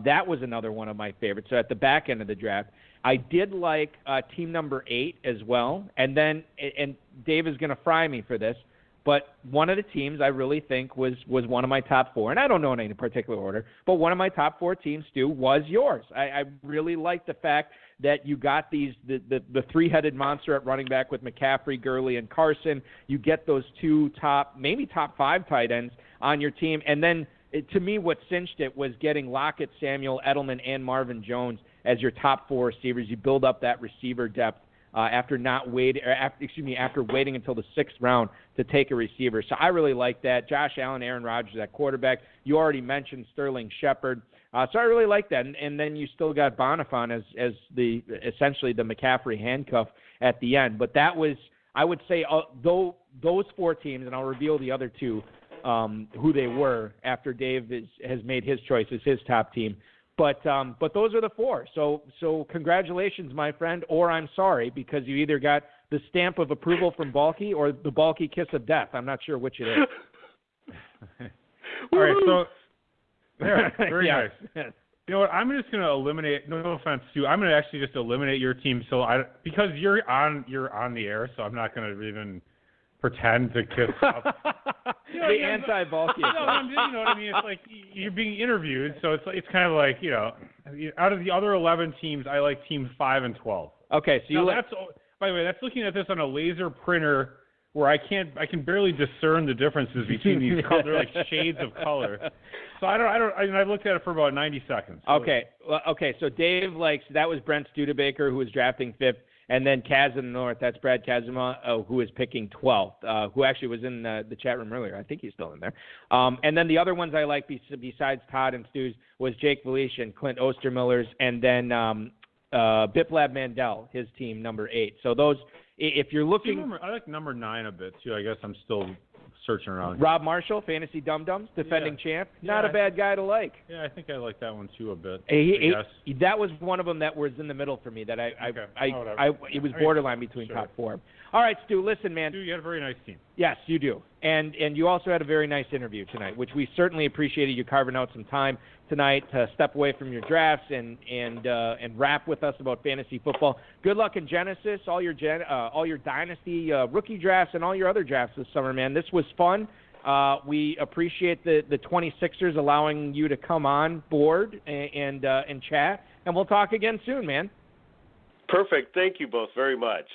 That was another one of my favorites. So at the back end of the draft, I did like team number 8 as well. And then, and Dave is going to fry me for this, but one of the teams I really think was one of my top 4, and I don't know in any particular order, but one of my top 4 teams, Stu, was yours. I really like the fact that you got the 3-headed monster at running back with McCaffrey, Gurley, and Carson. You get those 2 maybe top 5 tight ends on your team. And then, to me, what cinched it was getting Lockett, Samuel, Edelman, and Marvin Jones as your top 4 receivers. You build up that receiver depth after waiting until the 6th round to take a receiver. So I really like that. Josh Allen, Aaron Rodgers at quarterback. You already mentioned Sterling Shepard. So I really like that. And then you still got Bonifant as essentially the McCaffrey handcuff at the end. But that was, I would say, those 4 teams, and I'll reveal the other 2, who they were after Dave has made his choice as his top team. But those are the 4. So congratulations, my friend, or I'm sorry, because you either got the stamp of approval from Balky or the Balky kiss of death. I'm not sure which it is. All right, so very yeah. nice. Yes. You know what? I'm just going to eliminate. No offense, Stu. I'm going to actually just eliminate your team. Because you're on the air, so I'm not going to even pretend to kiss up. The anti-Balky. You know what I mean? It's like you're being interviewed, so it's kind of like, out of the other 11 teams, I like teams 5 and 12. Okay, so by the way, that's looking at this on a laser printer where I can barely discern the differences between these colors. They're like shades of color. So I looked at it for about 90 seconds. So. Okay. So Dave likes, that was Brent Studebaker, who was drafting 5th. And then Kaz in the North, that's Brad Kazima, who is picking 12th, who actually was in the chat room earlier. I think he's still in there. And then the other ones I like besides Todd and Stu's was Jake Valish and Clint Ostermiller's, and then Biplab Mandel, his team, number 8. So those, if you're looking... I like number 9 a bit, too. I guess I'm still searching around. Rob Marshall, Fantasy Dum Dums, defending champ. Not a bad guy to like. Yeah, I think I like that one, too, a bit. That was one of them that was in the middle for me. That it was borderline between top 4. All right, Stu, listen, man. Stu, you had a very nice team. Yes, you do. And you also had a very nice interview tonight, which we certainly appreciated you carving out some time tonight to step away from your drafts and rap with us about fantasy football. Good luck in Genesis, all your Dynasty rookie drafts, and all your other drafts this summer, man. This was fun. We appreciate the 26ers allowing you to come on board and chat, and we'll talk again soon, man. Perfect. Thank you both very much.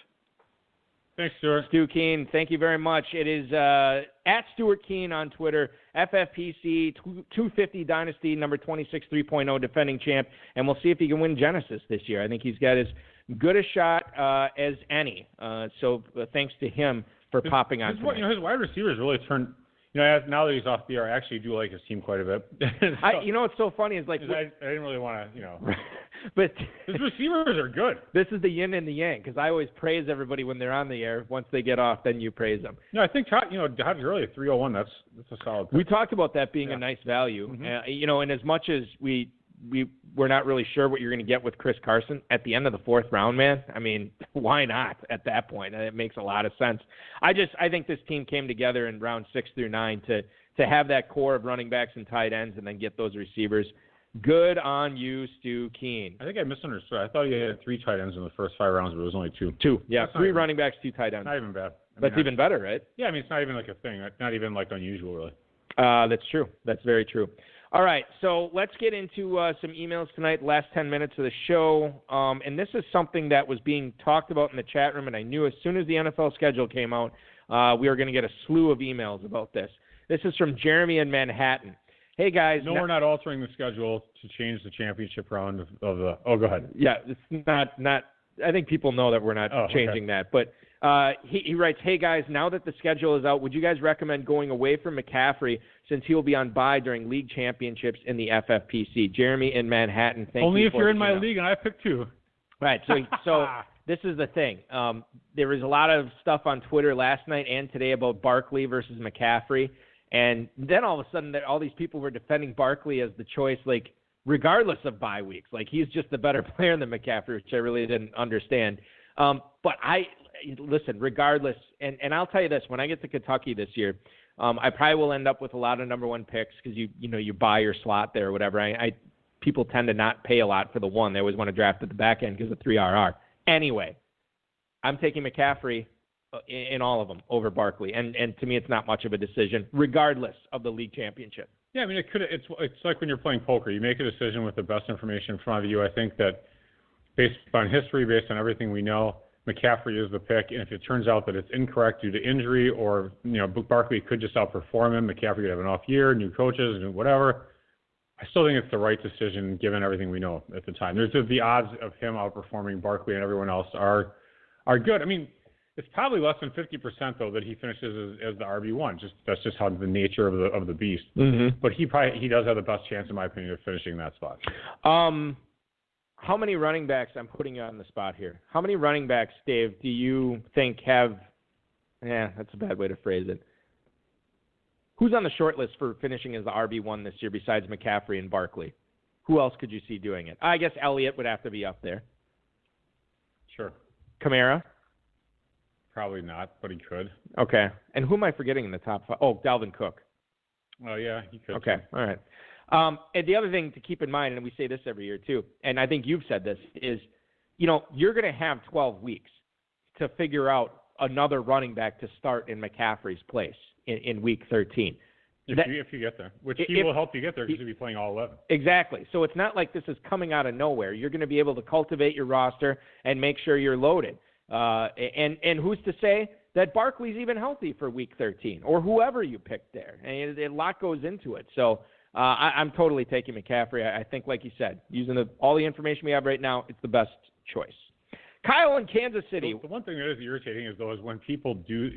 Thanks, Stuart. Stu Kuehne, thank you very much. It is at Stuart Kuehne on Twitter, FFPC 250 Dynasty, number 26 3.0, defending champ, and we'll see if he can win Genesis this year. I think he's got as good a shot as any. So thanks to him for popping on. His wide receivers really turned. Now that he's off the air, I actually do like his team quite a bit. What's so funny is like I didn't really want to, but his receivers are good. This is the yin and the yang, because I always praise everybody when they're on the air. Once they get off, then you praise them. No, I think Todd Gurley at 301. That's a solid pick. We talked about that being a nice value. Mm-hmm. And as much as we're not really sure what you're going to get with Chris Carson at the end of the 4th round, man. I mean, why not at that point? It makes a lot of sense. I think this team came together in round 6 through 9 to have that core of running backs and tight ends and then get those receivers. Good on you, Stu Kuehne. I think I misunderstood. I thought you had 3 tight ends in the first 5 rounds, but it was only 2. 2, yeah. 3 running backs, 2 tight ends. Not even bad. That's even better, right? Yeah, I mean, it's not even like a thing. Not even like unusual, really. That's true. That's very true. All right, so let's get into some emails tonight, last 10 minutes of the show. And this is something that was being talked about in the chat room, and I knew as soon as the NFL schedule came out, we were going to get a slew of emails about this. This is from Jeremy in Manhattan. Hey, guys. No, we're not altering the schedule to change the championship round of the – oh, go ahead. Yeah, it's not – I think people know that we're not changing that. But he writes, hey, guys, now that the schedule is out, would you guys recommend going away from McCaffrey since he will be on bye during league championships in the FFPC? Jeremy in Manhattan, thank you. Only if you're in my league and I picked 2. Right, so this is the thing. There was a lot of stuff on Twitter last night and today about Barkley versus McCaffrey. And then all of a sudden, all these people were defending Barkley as the choice, like, regardless of bye weeks. Like, he's just the better player than McCaffrey, which I really didn't understand. But listen, regardless, and I'll tell you this, when I get to Kentucky this year, I probably will end up with a lot of number 1 picks because you buy your slot there or whatever. People tend to not pay a lot for the 1. They always want to draft at the back end because of 3RR. Anyway, I'm taking McCaffrey in all of them over Barkley, and to me, it's not much of a decision, regardless of the league championship. Yeah, I mean, it's like when you're playing poker. You make a decision with the best information in front of you. I think that based on history, based on everything we know, McCaffrey is the pick. And if it turns out that it's incorrect due to injury, or Barkley could just outperform him, McCaffrey could have an off year, new coaches, and whatever. I still think it's the right decision given everything we know at the time. There's the odds of him outperforming Barkley and everyone else are good. I mean, it's probably less than 50% though that he finishes as the RB1. That's just how the nature of the beast. Mm-hmm. But he does have the best chance, in my opinion, of finishing that spot. How many running backs? I'm putting you on the spot here. How many running backs, Dave, do you think have? Yeah, that's a bad way to phrase it. Who's on the short list for finishing as the RB1 this year besides McCaffrey and Barkley? Who else could you see doing it? I guess Elliott would have to be up there. Sure. Kamara? Probably not, but he could. Okay. And who am I forgetting in the top 5? Oh, Dalvin Cook. Oh, yeah, he could. Okay, all right. And the other thing to keep in mind, and we say this every year too, and I think you've said this, is, you're going to have 12 weeks to figure out another running back to start in McCaffrey's place in week 13. If you get there, which he will help you get there because he'll be playing all 11. Exactly. So it's not like this is coming out of nowhere. You're going to be able to cultivate your roster and make sure you're loaded. And who's to say that Barkley's even healthy for week 13 or whoever you picked there? And a lot goes into it. So I'm totally taking McCaffrey. I think, like you said, using all the information we have right now, it's the best choice. Kyle in Kansas City. The one thing that is irritating is when people do,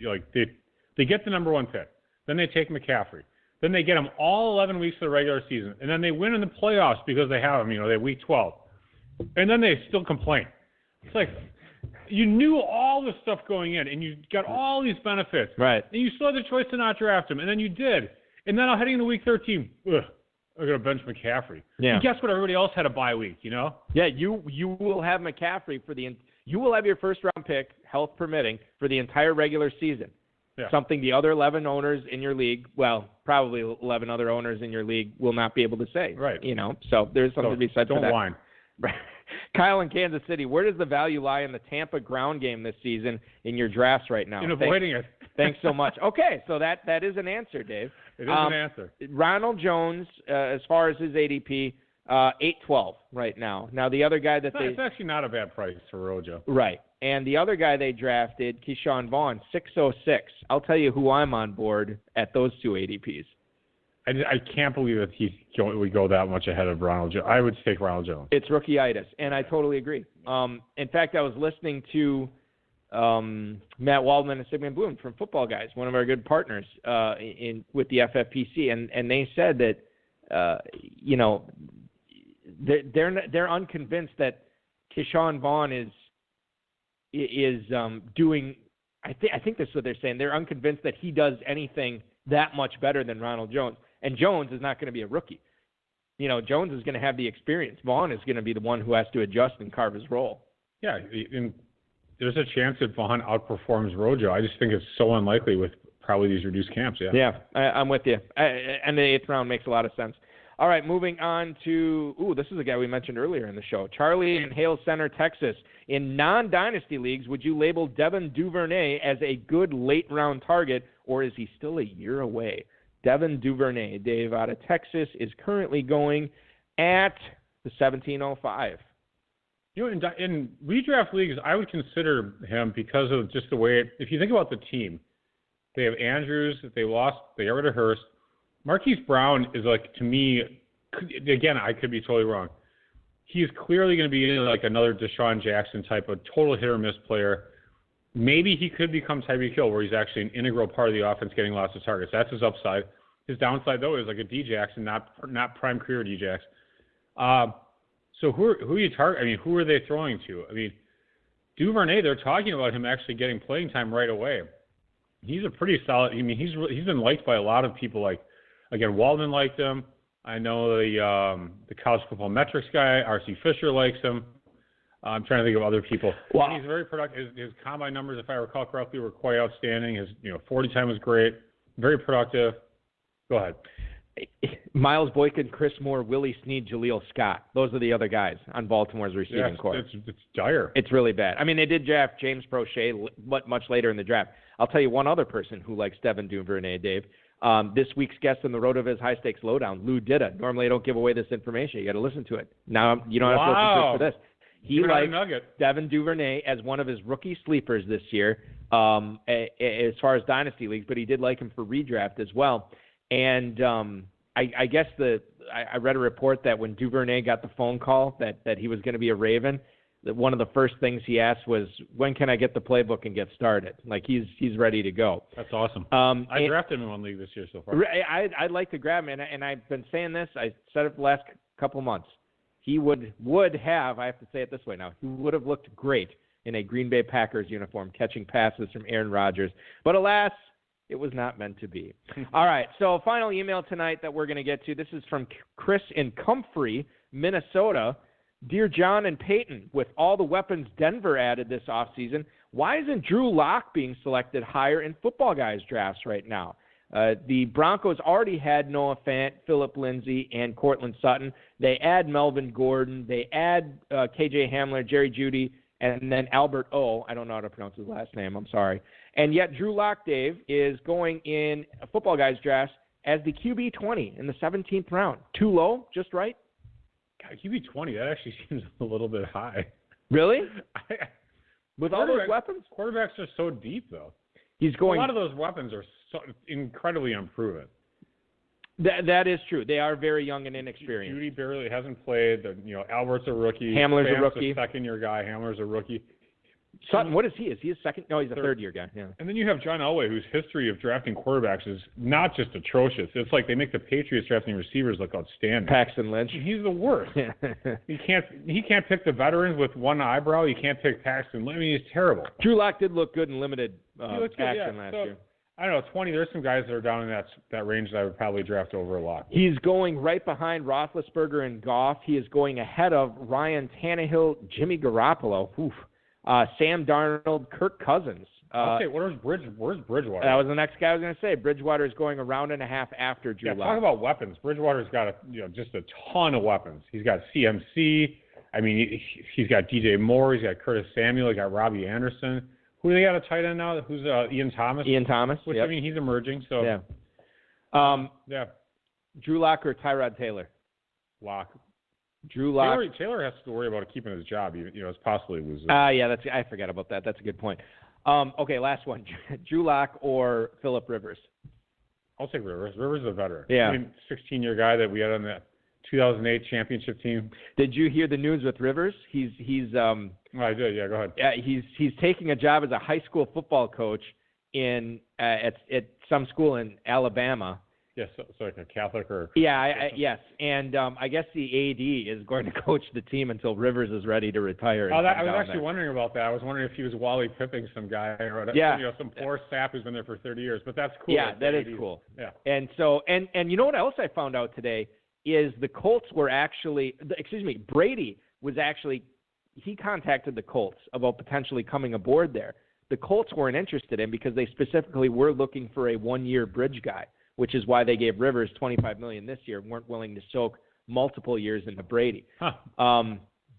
they get the number 1 pick, then they take McCaffrey, then they get him all 11 weeks of the regular season, and then they win in the playoffs because they have him, they week 12, and then they still complain. It's like, you knew all this stuff going in, and you got all these benefits. Right. And you still had the choice to not draft him, and then you did. And then heading into week 13, I'm going to bench McCaffrey. Yeah. And guess what? Everybody else had a bye week, Yeah, you will have McCaffrey you will have your first-round pick, health permitting, for the entire regular season. Yeah. Something the other 11 owners in your league, well, probably 11 other owners in your league, will not be able to say. Right. So there's something to be said for that. Don't whine. Right. Kyle in Kansas City, where does the value lie in the Tampa ground game this season in your drafts right now? In avoiding it. Thanks so much. Okay, so that is an answer, Dave. It is an answer. Ronald Jones, as far as his ADP, 812 right now. Now, the other guy it's actually not a bad price for Rojo. Right. And the other guy they drafted, Keyshawn Vaughn, 606. I'll tell you who I'm on board at those 2 ADPs. I can't believe that we go that much ahead of Ronald Jones. I would take Ronald Jones. It's rookie-itis, and I totally agree. In fact, I was listening to Matt Waldman and Sigmund Bloom from Football Guys, one of our good partners with the FFPC, and they said that they're unconvinced that Keyshawn Vaughn is doing. I think that's what they're saying. They're unconvinced that he does anything that much better than Ronald Jones. And Jones is not going to be a rookie. Jones is going to have the experience. Vaughn is going to be the one who has to adjust and carve his role. Yeah, and there's a chance that Vaughn outperforms Rojo. I just think it's so unlikely with probably these reduced camps. Yeah, I'm with you. And the 8th round makes a lot of sense. All right, moving on to, this is a guy we mentioned earlier in the show. Charlie in Hale Center, Texas. In non-dynasty leagues, would you label Devin Duvernay as a good late-round target, or is he still a year away? Devin Duvernay, Dave, out of Texas, is currently going at the 1705. In redraft leagues, I would consider him because of just the way if you think about the team, they have Andrews that they lost, they got rid of Hurst. Marquise Brown is like, to me, again, I could be totally wrong. He is clearly going to be like another Deshaun Jackson type of total hit or miss player. Maybe he could become Tyreek Hill, where he's actually an integral part of the offense, getting lots of targets. That's his upside. His downside, though, is like a D Jackson, not prime career D Jackson. So who are you targeting? I mean, who are they throwing to? I mean, Duvernay, they're talking about him actually getting playing time right away. He's a pretty solid. I mean, he's been liked by a lot of people. Like, again, Waldman liked him. I know the college football metrics guy, R.C. Fisher, likes him. I'm trying to think of other people. Wow. He's very productive. His combine numbers, if I recall correctly, were quite outstanding. His 40 time was great. Very productive. Go ahead. Miles Boykin, Chris Moore, Willie Snead, Jaleel Scott. Those are the other guys on Baltimore's receiving corps. It's dire. It's really bad. I mean, they did draft James Prochet much later in the draft. I'll tell you one other person who likes Devin Duvernay, Dave. This week's guest on the Road of his High Stakes Lowdown, Lou Dida. Normally I don't give away this information. You got to listen to it. Now you don't have to listen to it for this. He likes Devin Duvernay as one of his rookie sleepers this year as far as dynasty leagues, but he did like him for redraft as well. And I guess I read a report that when Duvernay got the phone call that he was going to be a Raven, that one of the first things he asked was, when can I get the playbook and get started? Like, he's ready to go. That's awesome. I drafted him in one league this year so far. I'd like to grab him, and I've been saying this. I said it the last couple months. He would have, I have to say it this way now, he would have looked great in a Green Bay Packers uniform, catching passes from Aaron Rodgers. But alas, it was not meant to be. All right, so final email tonight that we're going to get to. This is from Chris in Comfrey, Minnesota. Dear John and Peyton, with all the weapons Denver added this offseason, why isn't Drew Lock being selected higher in football guys' drafts right now? The Broncos already had Noah Fant, Phillip Lindsay, and Cortland Sutton. They add Melvin Gordon. They add K.J. Hamler, Jerry Jeudy, and then Albert O. I don't know how to pronounce his last name. I'm sorry. And yet Drew Lock, Dave, is going in a football guys' drafts as the QB 20 in the 17th round. Too low? Just right? God, QB 20, that actually seems a little bit high. Really? With all those weapons? Quarterbacks are so deep, though. He's going. A lot of those weapons are so incredibly unproven. That is true. They are very young and inexperienced. Jeudy barely hasn't played. Albert's a rookie. Hamler's Fant's a rookie. A second-year guy. Hamler's a rookie. Sutton, what is he? Is he a second? No, he's a third-year guy. Yeah. And then you have John Elway, whose history of drafting quarterbacks is not just atrocious. It's like they make the Patriots drafting receivers look outstanding. Paxton Lynch. He's the worst. He can't pick the veterans with one eyebrow. You can't pick Paxton Lynch. I mean, he's terrible. Drew Lock did look good in limited action last year. I don't know, 20. There's some guys that are down in that range that I would probably draft over a lot. He's going right behind Roethlisberger and Goff. He is going ahead of Ryan Tannehill, Jimmy Garoppolo, Sam Darnold, Kirk Cousins. Okay, where's Bridgewater? That was the next guy I was going to say. Bridgewater is going a round and a half after Drew Lock. Talk about weapons. Bridgewater's got just a ton of weapons. He's got CMC. I mean, he's got DJ Moore. He's got Curtis Samuel. He's got Robbie Anderson. Who do they got a tight end now? Who's Ian Thomas? Ian Thomas. Which, yep. I mean, he's emerging. So yeah. Drew Lock or Tyrod Taylor? Lock. Drew Lock. Taylor has to worry about keeping his job, as possibly loses. Yeah, I forgot about that. That's a good point. Okay, last one. Drew Lock or Phillip Rivers? I'll take Rivers. Rivers is a veteran. Yeah. I mean, 16-year guy that we had on that 2008 championship team. Did you hear the news with Rivers? He's I did. Yeah, go ahead. Yeah, he's taking a job as a high school football coach at some school in Alabama. Yes, so like a Catholic or. Yeah, yes, and I guess the AD is going to coach the team until Rivers is ready to retire. I was actually wondering about that. I was wondering if he was Wally Pipping some guy or some poor sap who's been there for 30 years. But that's cool. Yeah, that is cool. Yeah. And so and you know what else I found out today is the Colts were Brady was actually, he contacted the Colts about potentially coming aboard there. The Colts weren't interested in because they specifically were looking for a one-year bridge guy. which is why they gave Rivers $25 million this year, weren't willing to soak multiple years into Brady.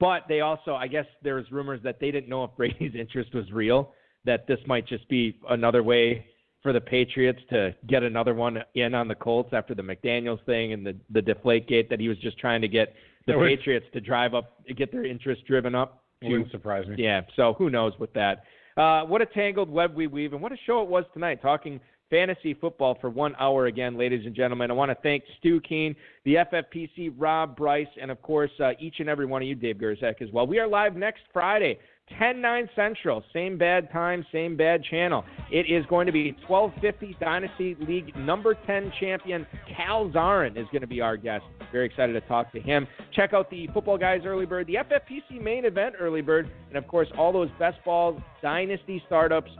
But they also, I guess there was rumors that they didn't know if Brady's interest was real, that this might just be another way for the Patriots to get another one in on the Colts after the McDaniels thing and the Deflategate, that he was just trying to get the Patriots to drive up, get their interest driven up. It wouldn't surprise me. Yeah, so who knows with that. What a tangled web we weave, and what a show it was tonight, talking fantasy football for 1 hour again, ladies and gentlemen. I want to thank Stu Kuehne, the FFPC, Rob, Bryce, and, of course, each and every one of you, Dave Gerzak, as well. We are live next Friday, 10/9 Central. Same bad time, same bad channel. It is going to be 1250 Dynasty League number 10 champion Cal Zarin is going to be our guest. Very excited to talk to him. Check out the Football Guys Early Bird, the FFPC main event Early Bird, and, of course, all those best ball Dynasty startups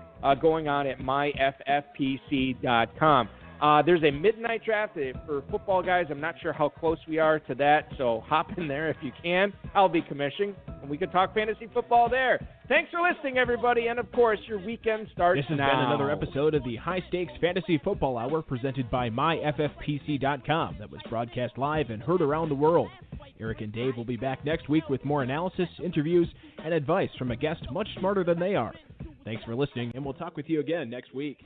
going on at myffpc.com. There's a midnight draft for Football Guys. I'm not sure how close we are to that, so hop in there if you can. I'll be commissioning, and we can talk fantasy football there. Thanks for listening, everybody, and, of course, your weekend starts now. This has been another episode of the High Stakes Fantasy Football Hour presented by myffpc.com that was broadcast live and heard around the world. Eric and Dave will be back next week with more analysis, interviews, and advice from a guest much smarter than they are. Thanks for listening, and we'll talk with you again next week.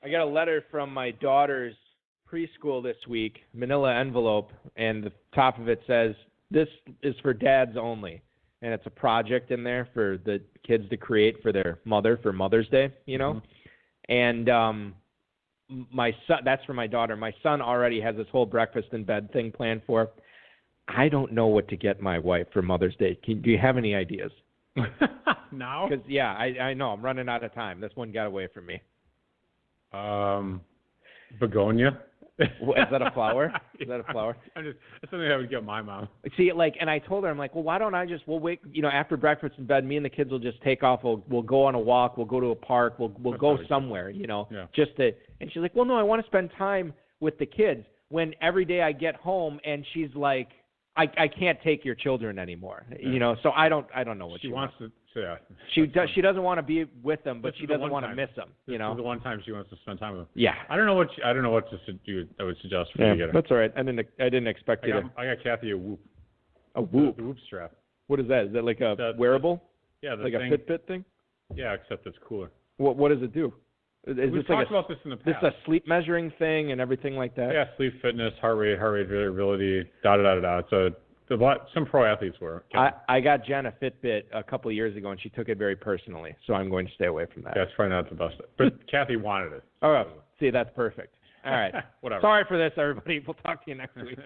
I got a letter from my daughter's preschool this week, manila envelope, and the top of it says, "This is for dads only." And it's a project in there for the kids to create for their mother for Mother's Day, you know. Mm-hmm. And my son, that's for my daughter. My son already has this whole breakfast in bed thing planned for. I don't know what to get my wife for Mother's Day. Do you have any ideas? Now? Because, yeah, I know. I'm running out of time. This one got away from me. Begonia. Is that a flower? Is that a flower? That's something I would get my mom. See, and I told her, I'm like, well, why don't we'll wait, after breakfast in bed, me and the kids will just take off. We'll go on a walk. We'll go to a park. We'll go somewhere, just to, and she's like, well, no, I want to spend time with the kids. When every day I get home and she's like, I can't take your children anymore, so I don't know what she wants to. Yeah. She doesn't want to be with them, but she doesn't want to miss them. This is the one time she wants to spend time with them. Yeah. I don't know what to do. I would suggest for you to get her. That's all right. I didn't expect you to. I got Kathy a Whoop. A Whoop. The Whoop strap. What is that? Is that like a wearable? Yeah. Like a Fitbit thing. Yeah, except it's cooler. What does it do? We've talked about this in the past. This is a sleep measuring thing and everything like that. Yeah, sleep, fitness, heart rate variability, It's some pro athletes wear. I got Jen a Fitbit a couple of years ago, and she took it very personally, so I'm going to stay away from that. Yeah, it's probably not the best. But Kathy wanted it. Oh, see, that's perfect. All right. Whatever. Sorry for this, everybody. We'll talk to you next week.